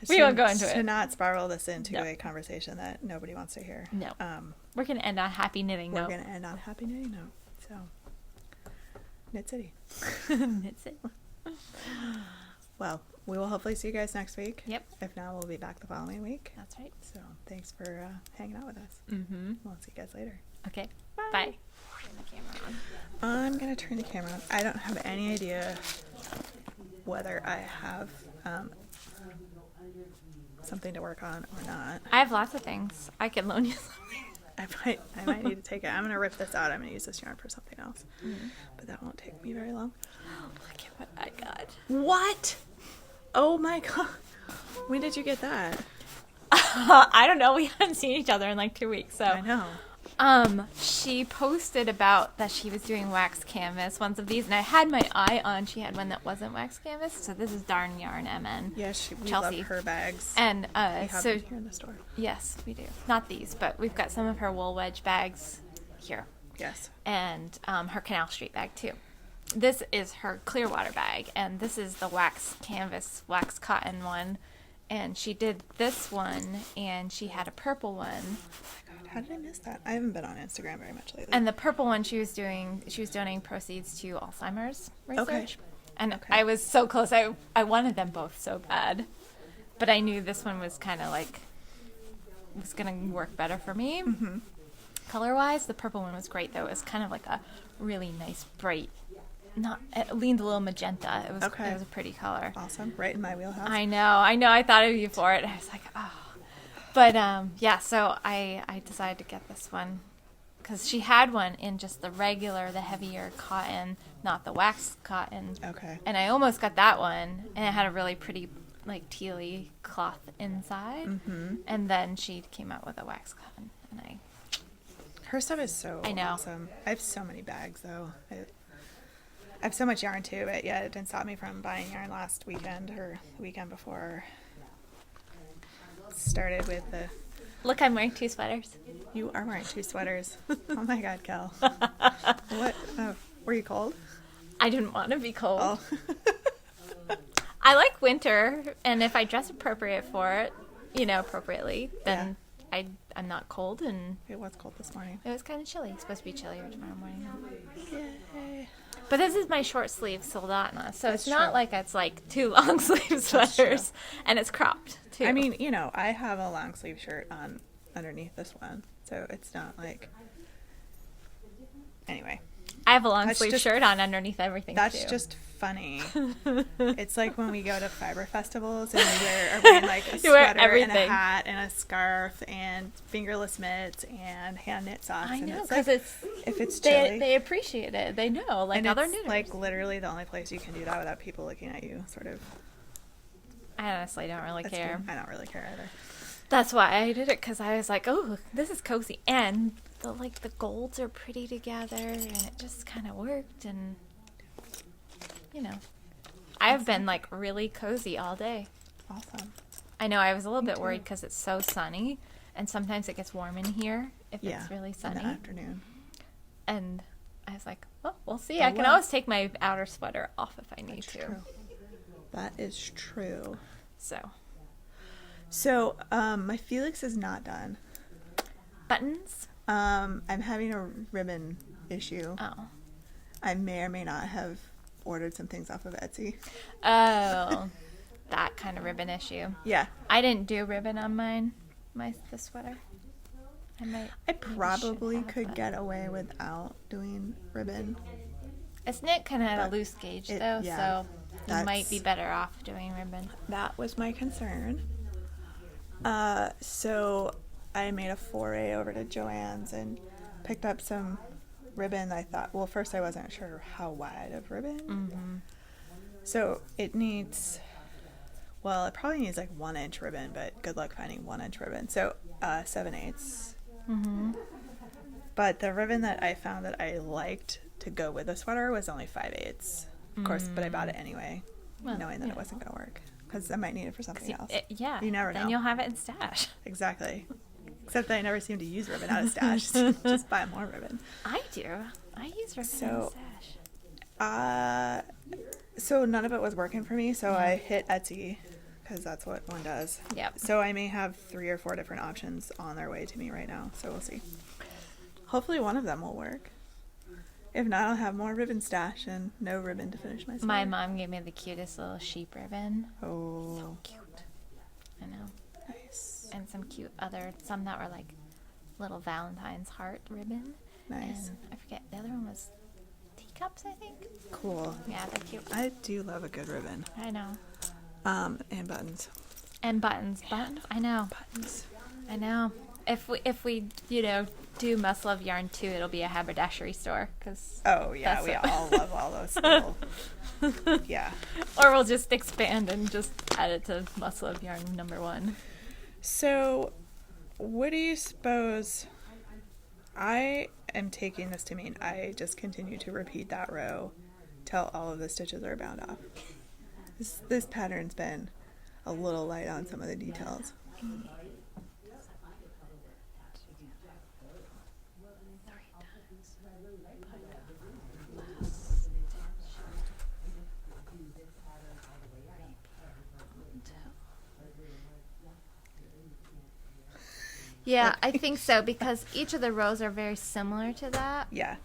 We won't go into To it. not spiral this into No. a conversation that nobody wants to hear. No. Um, We're going to end on happy knitting we're note. going to end on a happy knitting note. So, Knit City. That's it. Well, we will hopefully see you guys next week. Yep. If not, we'll be back the following week. That's right. So thanks for hanging out with us. Mm-hmm. We'll see you guys later. Okay. Bye. Bye. Turn the camera on. I'm going to turn the camera on. I don't have any idea whether I have something to work on or not. I have lots of things. I can loan you something. I might need to take it. I'm going to rip this out. I'm going to use this yarn for something else. Mm-hmm. But that won't take me very long. Look at what I got. What? Oh my god. When did you get that? I don't know. We haven't seen each other in like 2 weeks, so. I know. She posted about that she was doing wax canvas, ones of these, and I had my eye on. She had one that wasn't wax canvas, so this is Darn Yarn MN. Yeah, we Chelsea. love her bags. And we have so them here in the store. yes, we do. Not these, but we've got some of her wool wedge bags here, Yes. and her Canal Street bag too. This is her Clearwater bag, and this is the wax canvas, wax cotton one. And she did this one, and she had a purple one. Oh my god, how did I miss that? I haven't been on Instagram very much lately. And the purple one she was donating proceeds to Alzheimer's research. Okay. And Okay. I was so close. I wanted them both so bad. But I knew this one was kind of like, was going to work better for me. Mm-hmm. Color-wise, the purple one was great, though. It was kind of like a really nice, bright, it leaned a little magenta. It was Okay. It was a pretty color. Awesome. Right in my wheelhouse. I know. I thought of you for it. I was like, oh. But, yeah, so I decided to get this one. Because she had one in just the regular, the heavier cotton, not the wax cotton. Okay. And I almost got that one. And it had a really pretty, like, tealy cloth inside. Mm-hmm. And then she came out with a wax cotton. And Her stuff is so I know. awesome. I have so many bags, though. I have so much yarn, too, but yeah, it didn't stop me from buying yarn last weekend or the weekend before. Started with the... look, I'm wearing 2 sweaters. You are wearing 2 sweaters. Oh my god, Kel. What? Were you cold? I didn't want to be cold. Oh. I like winter, and if I dress appropriate for it, appropriately, then I'm not cold, and It was cold this morning. it was kind of chilly. It's supposed to be chillier tomorrow morning. Yay. But this is my short sleeve Soldotna, so That's it's not true. like it's like 2 long sleeve sweaters, and it's cropped too. I mean, I have a long sleeve shirt on underneath this one, so it's not like... Anyway. I have a long That's sleeve just- shirt on underneath everything That's too. just funny. It's like when we go to fiber festivals and are wearing like a You wear sweater and a everything. hat and a scarf and fingerless mitts and hand knit socks. I and know, it's because like, it's if it's chilly, they appreciate it. They know, like and other it's knitters. like literally the only place you can do that without people looking at you. Sort of. I honestly don't really That's care. I don't really care either. That's why I did it, because I was like, oh, this is cozy, and the golds are pretty together, and it just kind of worked, and I've been like really cozy all day. Awesome. I know I was a little bit too. worried because it's so sunny, and sometimes it gets warm in here if it's really In sunny, the afternoon. and I was like, well, we'll see. Oh, I can well. always take my outer sweater off if I need That's to. true. That is true. So, My Felix is not done. buttons. I'm having a ribbon issue. Oh. I may or may not have ordered some things off of Etsy. Oh, that kind of ribbon issue. Yeah. I didn't do ribbon on the sweater. I probably have, could but- get away without doing ribbon. It's knit kind of at a But loose gauge it- though, yeah, so you might that's- be better off doing ribbon. That was my concern. So I made a foray over to Joann's and picked up some ribbon. I thought, well, first I wasn't sure how wide of ribbon. Mm-hmm. So it probably needs like 1-inch ribbon, but good luck finding 1-inch ribbon. So 7/8. Mm-hmm. But the ribbon that I found that I liked to go with the sweater was only 5/8. Of course, but I bought it anyway, Well, knowing that yeah. it wasn't going to work. Because I might need it for something else. Yeah. You never Then know. you'll have it in stash. Exactly. Except that I never seem to use ribbon out of stash. Just buy more ribbon. I do. I use ribbon So- in stash. So none of it was working for me, so I hit Etsy, because that's what one does. Yep. So I may have 3 or 4 different options on their way to me right now, so we'll see. Hopefully one of them will work. If not, I'll have more ribbon stash and no ribbon to finish my sweater. My mom gave me the cutest little sheep ribbon. Oh. So cute. I know. Nice. And some that were like little Valentine's heart ribbon. Nice. And I forget, the other one was teacups, I think. Cool. Yeah, they're cute. I do love a good ribbon. I know. And buttons. And buttons. Buttons? I know. Buttons. I know. If we do Must Love Yarn 2, it'll be a haberdashery store. Oh, yeah, we all love all those little... Yeah. Or we'll just expand and just add it to Must Love Yarn #1. So, what do you suppose... I am taking this to mean I just continue to repeat that row till all of the stitches are bound off. This pattern's been a little light on some of the details. Yeah, I think so, because each of the rows are very similar to that. Yeah.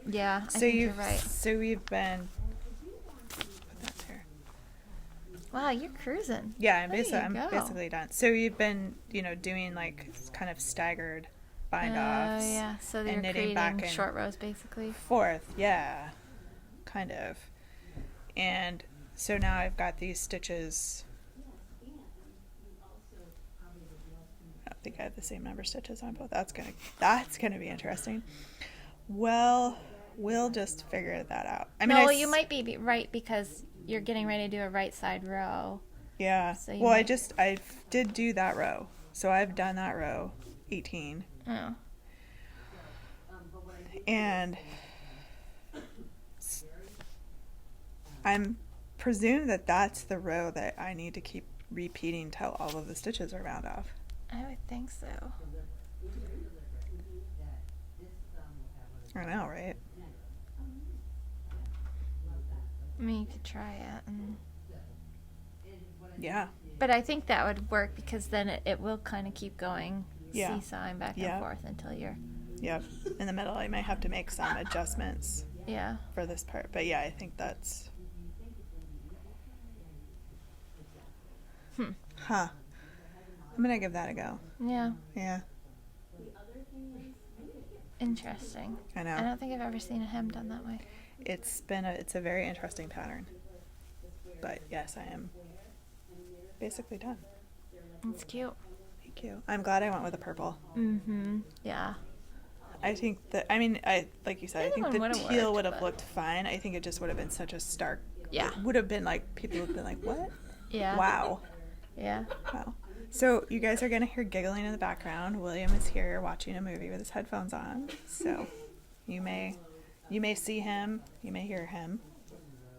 Yeah, I So think you're right. So we've been... Put that there. Wow, you're cruising. Yeah, I'm There you go. basically done. So you've been, doing like kind of staggered bind-offs. Oh, yeah, so and you're knitting back creating in short rows, basically. Fourth, yeah, kind of. And so now I've got these stitches. I don't think I have the same number of stitches on both. That's gonna be interesting. Well, we'll just figure that out. I mean, No, you might be right, because you're getting ready to do a right side row. Yeah. So you Well, might- I did do that row, so I've done that row, 18, Oh. and I'm presumed that that's the row that I need to keep repeating till all of the stitches are bound off. I would think so. I know, right? I mean, you could try it. Yeah. But I think that would work, because then it will kind of keep going, Yeah. seesawing back Yeah. and forth until you're... Yep. In the middle, I might have to make some adjustments Yeah. for this part. But yeah, I think that's... Huh. I'm going to give that a go. Yeah. Yeah. Interesting. I I know. don't think I've ever seen a hem done that way. It's a very interesting pattern. But yes, I am basically done. It's cute. Thank you. I'm glad I went with the purple. Mm-hmm. Yeah. I think like you said, I Either think one the would've teal worked, would have but- looked fine. I think it just would have been such a stark... Yeah. It would have been like, people would have been like, what? Yeah. Wow. Yeah. Wow. So you guys are going to hear giggling in the background. William is here watching a movie with his headphones on. So you may see him. You may hear him.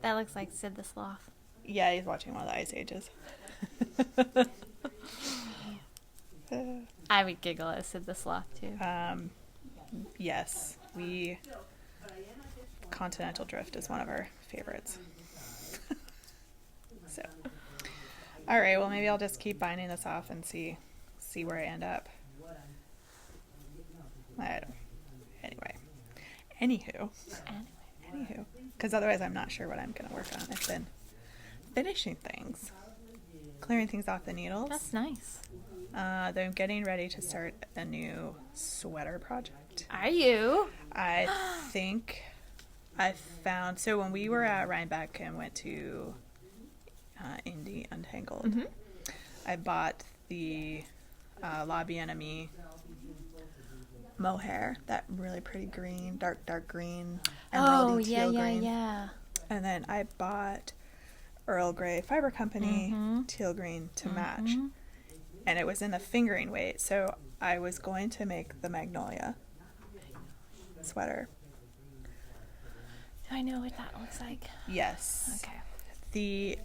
That looks like Sid the Sloth. Yeah, he's watching one of the Ice Ages. I would giggle at Sid the Sloth, too. Yes, Continental Drift is one of our favorites. So, all right. Well, maybe I'll just keep binding this off and see where I end up. Anywho, because otherwise I'm not sure what I'm gonna work on. I've been finishing things, clearing things off the needles. That's nice. Then I'm getting ready to start a new sweater project. Are you? I think I found... So when we were at Rhinebeck and went to Indie Untangled, Mm-hmm. I bought the La Bien-Aimée mohair, that really pretty green, dark green, emeraldy teal green. yeah. And then I bought Earl Grey Fiber Company Mhm. teal green to match. Mhm. And it was in the fingering weight, so I was going to make the Magnolia sweater. Do I know what that looks like? Yes. Okay.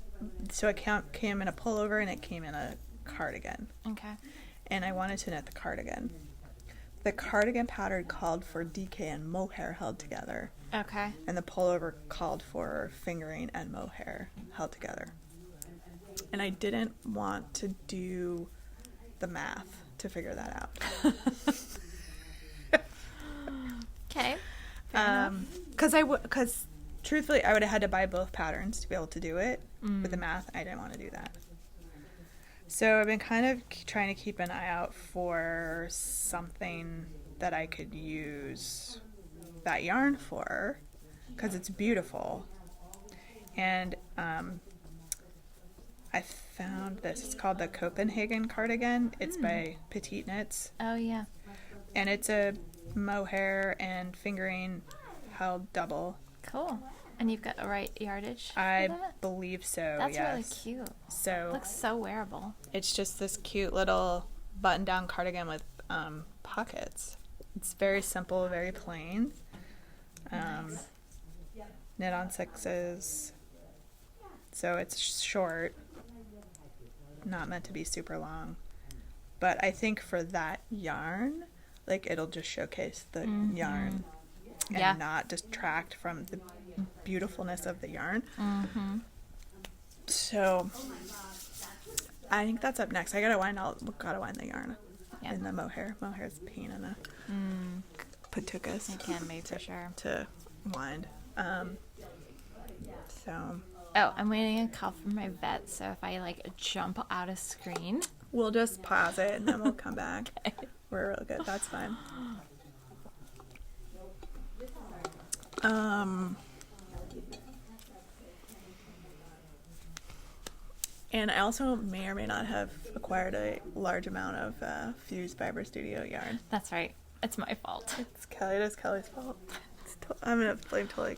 So it came in a pullover and it came in a cardigan. Okay. And I wanted to knit the cardigan. The cardigan pattern called for DK and mohair held together. Okay. And the pullover called for fingering and mohair held together. And I didn't want to do the math to figure that out. Okay. Fair enough. because truthfully, I would have had to buy both patterns to be able to do it. With the math, I didn't want to do that. So I've been kind of trying to keep an eye out for something that I could use that yarn for, because it's beautiful. And I found this. It's called the Copenhagen cardigan. It's by Petite Knits. Oh, yeah. And it's a mohair and fingering held double. Cool. And you've got the right yardage for I that? believe so, That's yes. really cute. So Looks so wearable. it's just this cute little button-down cardigan with pockets. It's very simple, very plain. Nice. Knit on sixes. So it's short. Not meant to be super long. But I think for that yarn, like, it'll just showcase the yarn and Yeah. not detract from the beautifulness of the yarn. Mm-hmm. So I think that's up next. I gotta wind the yarn in the mohair. Mohair's a pain in the patukas. It can be for sure. To wind. So Oh, I'm waiting a call from my vet, so if I jump out of screen. we'll just pause it and then we'll come back. Okay. We're real good. That's fine. And I also may or may not have acquired a large amount of Fused Fiber Studio yarn. That's right. It's my fault. It's Kelly's fault. I'm gonna blame totally.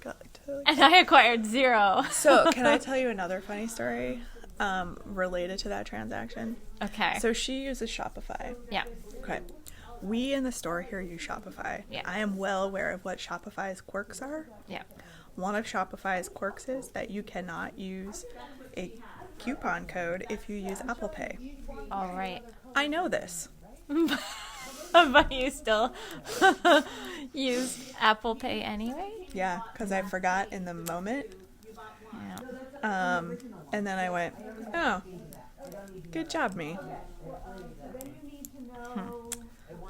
And I acquired 0. So, can I tell you another funny story related to that transaction? Okay. So she uses Shopify. Yeah. Okay. We in the store here use Shopify. Yeah. I am well aware of what Shopify's quirks are. Yeah. One of Shopify's quirks is that you cannot use a coupon code if you use Apple Pay. All right. I know this. But you still use Apple Pay anyway? Yeah, because I forgot in the moment. Yeah. And then I went, oh, good job, me.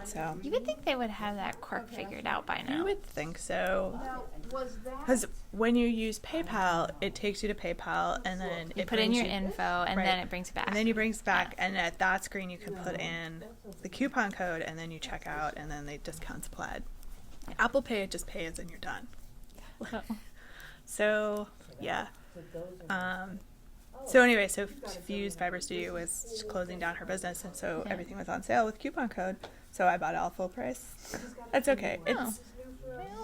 So You would think they would have that quirk figured out by I now. would think so. Because when you use PayPal, it takes you to PayPal, and then You it put in brings your you- info, and right. then it brings it back. And then you brings back, and at that screen you can put in the coupon code, and then you check out, and then the discount's applied. Apple Pay, it just pays and you're done. Oh. So yeah. So anyway, so Fused Fiber Studio was closing down her business, and so Yeah. everything was on sale with coupon code. So I bought it all full price. That's okay. Oh.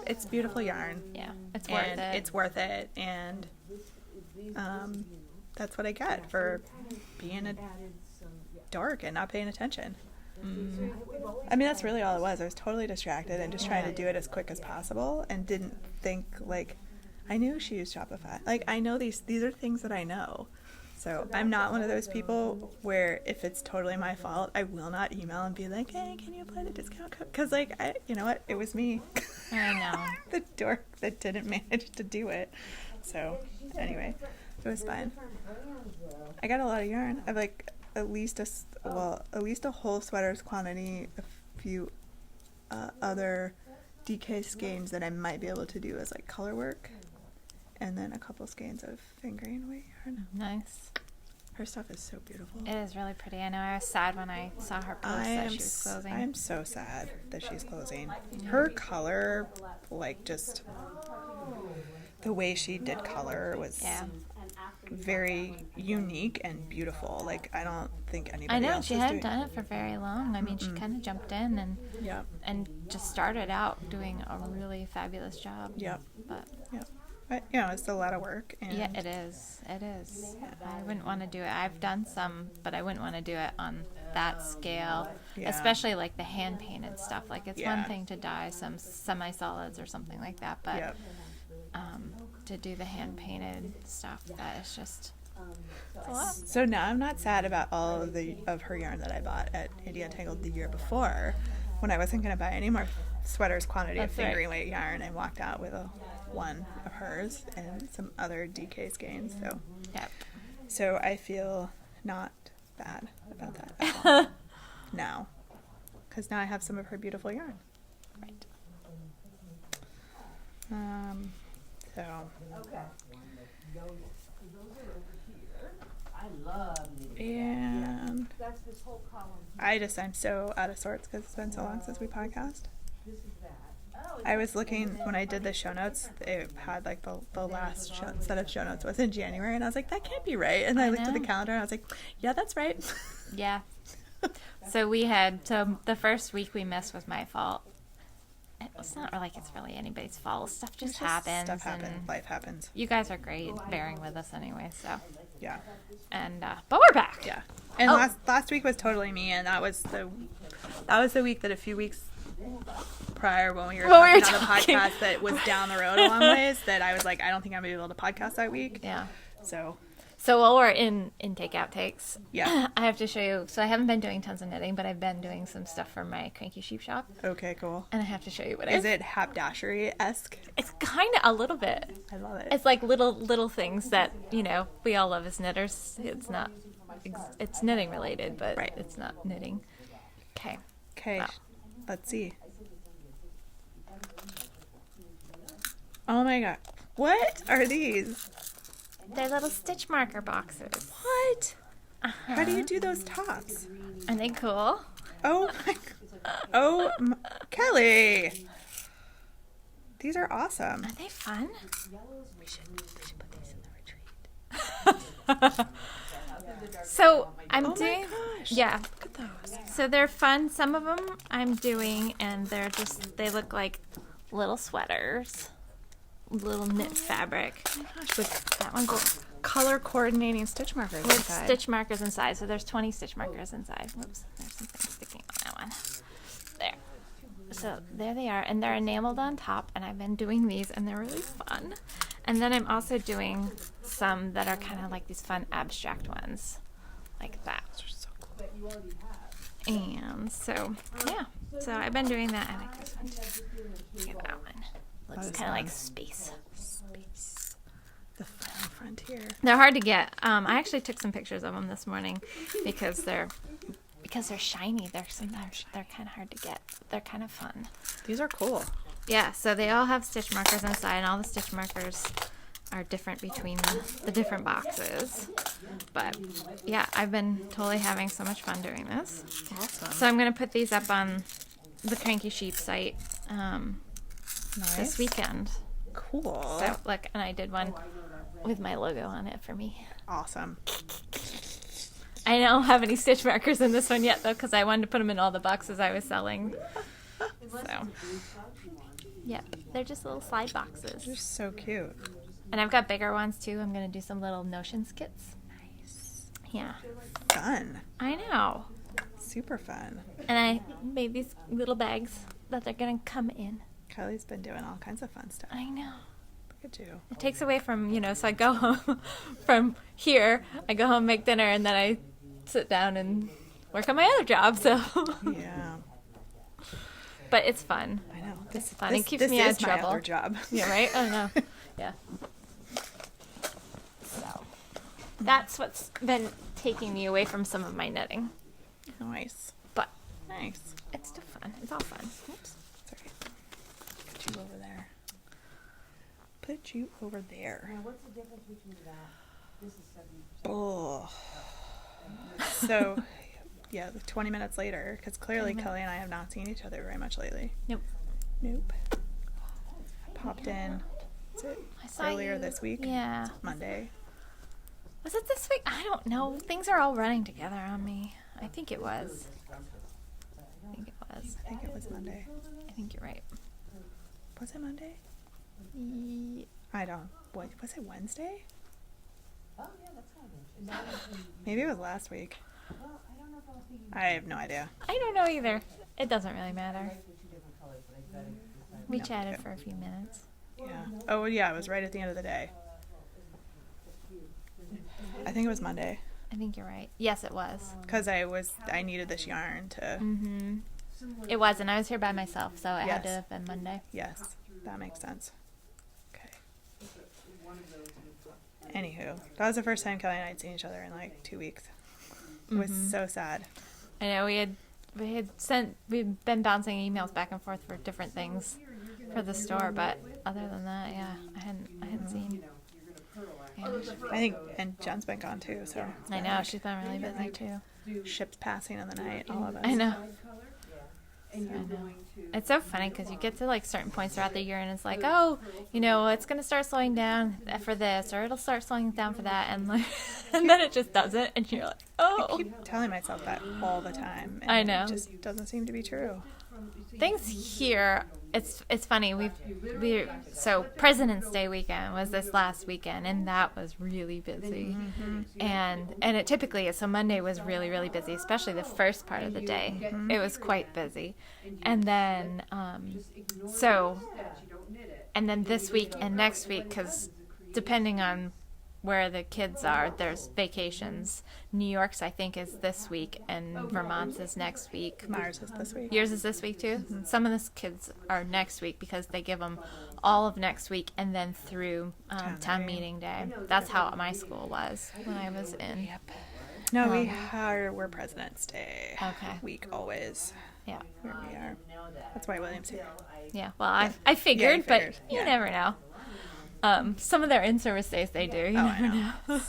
It's beautiful yarn. Yeah, it's worth And it. it's worth it, and that's what I get for being a dork and not paying attention. I mean, that's really all it was. I was totally distracted and just trying to do it as quick as possible, and didn't think, like, I knew she used Shopify. Like, I know these are things that I know. So I'm not one of those people where if it's totally my fault, I will not email and be like, hey, can you apply the discount code? Because, like, you know what? It was me. I know. The dork that didn't manage to do it. So anyway, it was fine. I got a lot of yarn. I've at least a whole sweater's quantity, a few other DK skeins that I might be able to do as color work, and then a couple skeins of fingering weight yarn. Nice. Her stuff is so beautiful. It is really pretty. I know I was sad when I saw her post that she was closing. I am so sad that she's closing. Her color, just the way she did color was Yeah. very unique and beautiful. I don't think anybody I know else she is hadn't doing. done it for very long. I mean, she kind of jumped in Yep. and just started out doing a really fabulous job. Yep. But Yep. But it's a lot of work. And yeah, it is. It is. I wouldn't want to do it. I've done some, but I wouldn't want to do it on that scale, Yeah. especially the hand painted stuff. It's Yeah. one thing to dye some semi-solids or something like that, but Yep. to do the hand painted stuff, that is just it's a lot. So now I'm not sad about all of her yarn that I bought at India Untangled the year before, when I wasn't going to buy any more sweaters quantity That's of right. fingering weight yarn, and walked out with one of hers and some other DK skeins. Yep. So I feel not bad about that at all now, because now I have some of her beautiful yarn. Right. So, and I'm so out of sorts because it's been so long since we podcast. I was looking when I did the show notes. It had like the last set of show notes was in January, and I was like, that can't be right. And I looked at the calendar, and I was like, yeah, that's right. Yeah. So the first week we missed was my fault. It's not like it's really anybody's fault. Stuff just happens. Stuff happens. Life happens. You guys are great bearing with us anyway. So yeah. And but we're back. Yeah. And last week was totally me, and that was the week that a few weeks prior when we were talking on the podcast that was down the road a long ways that I was like, I don't think I'm gonna be able to podcast that week. Yeah. So while we're in take outtakes, yeah, I have to show you. So I haven't been doing tons of knitting, but I've been doing some stuff for my Cranky Sheep shop. Okay, cool. And I have to show you what is it haberdashery-esque? It's kind of a little bit. I love it. It's like little things that we all love as knitters. It's not. It's knitting related, but it's not knitting. Okay. Wow. Let's see. Oh my god. What are these? They're little stitch marker boxes. What? How do you do those tops? Are they cool? Oh my god. Kelly. These are awesome. Are they fun? We should put these in the retreat. So I'm doing. My gosh. Yeah. Look at those. So they're fun. Some of them I'm doing, and they look like little sweaters. Little knit fabric. Oh my gosh. With that one's color coordinating stitch markers with inside. stitch markers inside. So there's 20 stitch markers inside. Whoops, there's something sticking on that one. There. So there they are, and they're enameled on top. And I've been doing these, and they're really fun. And then I'm also doing some that are kind of like these fun abstract ones, like that. Those are so cool. And so yeah, so I've been doing that. I like this one too. Yeah, that one. Looks kind of like space. The final frontier. They're hard to get. I actually took some pictures of them this morning because they're shiny. They're kind of hard to get. They're kind of fun. These are cool. Yeah. So they all have stitch markers inside, and all the stitch markers are different between the different boxes. But yeah, I've been totally having so much fun doing this. Awesome. So I'm gonna put these up on the Cranky Sheep site. Nice. This weekend. Cool. So look, and I did one with my logo on it for me. Awesome. I don't have any stitch markers in this one yet though, because I wanted to put them in all the boxes I was selling. So, yep, they're just little slide boxes. They're so cute. And I've got bigger ones too. I'm gonna do some little Notion skits. Nice. Yeah. Fun. I know. Super fun. And I made these little bags that they're gonna come in. Kelly's been doing all kinds of fun stuff. I know. Look at you. It takes away from, so I go home from here, I go home, make dinner, and then I sit down and work on my other job, so. Yeah. But it's fun. I know. It's fun. It keeps me out of trouble. My other job. Yeah, right? I know. Yeah. So, that's what's been taking me away from some of my knitting. Nice. But Nice. it's still fun. It's all fun. Oops. Sorry. Put you over there. Put you over there. Now, what's the difference between that? This is 70%. Oh. So, yeah, 20 minutes later, because clearly Kelly and I have not seen each other very much lately. Nope. Nope. Popped in. Was it I saw earlier you. this week? Yeah. Monday. Was it this week? I don't know. Things are all running together on me. I think it was. I think it was Monday. I think you're right. Was it Monday? I don't. What was it? Wednesday? Oh, yeah, that's kind of it. Maybe it was last week. Well, I don't know if I was thinking I have no idea. I don't know either. It doesn't really matter. the two different colors, but I bet it. We No, chatted okay. for a few minutes. Yeah. Oh, yeah, it was right at the end of the day. I think it was Monday. I think you're right. Yes, it was. Because I needed this yarn to. Mm-hmm. It was, and I was here by myself, so it had to Yes. have been Monday. Yes, that makes sense. Okay. Anywho, that was the first time Kelly and I had seen each other in like 2 weeks. It was so sad. I know we'd been bouncing emails back and forth for different things for the store, but other than that, yeah, I hadn't seen. Yeah. I think, and Jen's been gone too, so it's I been know like she's been really busy too. ships passing in the night, all of us. I know. Yeah. And I you're know. going to. It's so funny because you get to like certain points throughout the year and it's like, oh, you know, it's gonna start slowing down for this, or it'll start slowing down for that, and like, and then it just doesn't, and you're like, I oh. keep telling myself that all the time. And I know. It just doesn't seem to be true. Things here, it's funny. So President's Day weekend was this last weekend, and that was really busy. And it typically is. So Monday was really, really busy, especially the first part of the day. It was quite busy, and then and then this week and next week, because depending on where the kids are, there's vacations. New York's, I think, is this week, and Vermont's is next week. Mars is this week. Yours is this week too. Some of the kids are next week because they give them all of next week and then through town meeting day. That's how my school was when I was in. Yep. No, we're President's Day Okay. week always. Yeah. Where we are. That's why William's here. Yeah. Well, I figured, Yeah, you figured. but you Yeah. never know. Some of their in-service days they do. You I never know. know.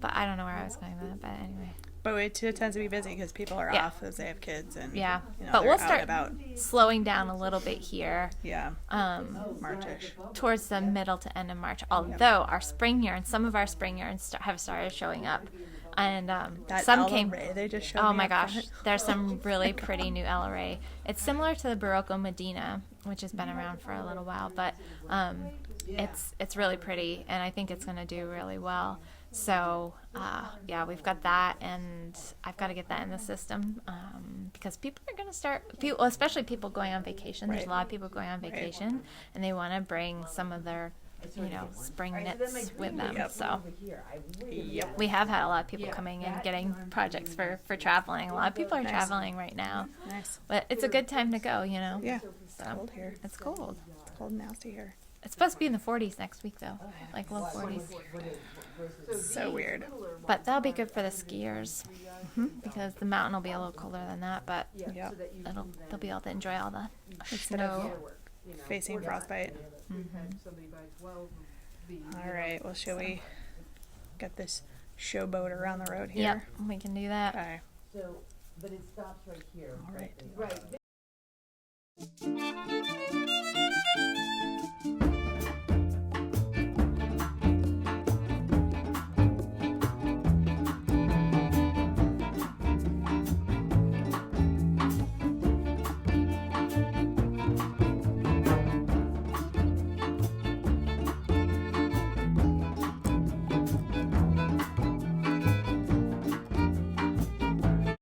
But I don't know where I was going with that. But anyway. But it tends to be busy because people are Yeah. off as they have kids and Yeah. you know, But they're we'll out start and about. slowing down a little bit here. Yeah, Um, March-ish. towards the middle to end of March. Although our spring yarns, some of our spring yarns have started showing up, and That some Ella came. Ray they just showed Oh me my up gosh, front. there's some really pretty new Ella Ray. It's similar to the Barocco Medina, which has been around for a little while, but it's really pretty, and I think it's going to do really well. So yeah, we've got that, and I've got to get that in the system because people are going to start, especially people going on vacation. There's a Right. lot of people going on vacation, and they want to bring some of their, spring knits with them. Yep. So Yep. we have had a lot of people coming and getting projects for traveling. A lot of people are Nice. traveling right now, Nice. but it's a good time to go. Yeah, it's So, cold here. it's cold. It's cold and nasty here. It's supposed to be in the 40s next week though, like low 40s. So weird. But that'll be good for the skiers because the mountain will be a little colder than that. But Yep. they'll be able to enjoy all the Instead snow. of facing frostbite. All right. Well, shall we get this showboat around the road Yep, here? we can do that. Okay. So, but it stops right here. All right. Right.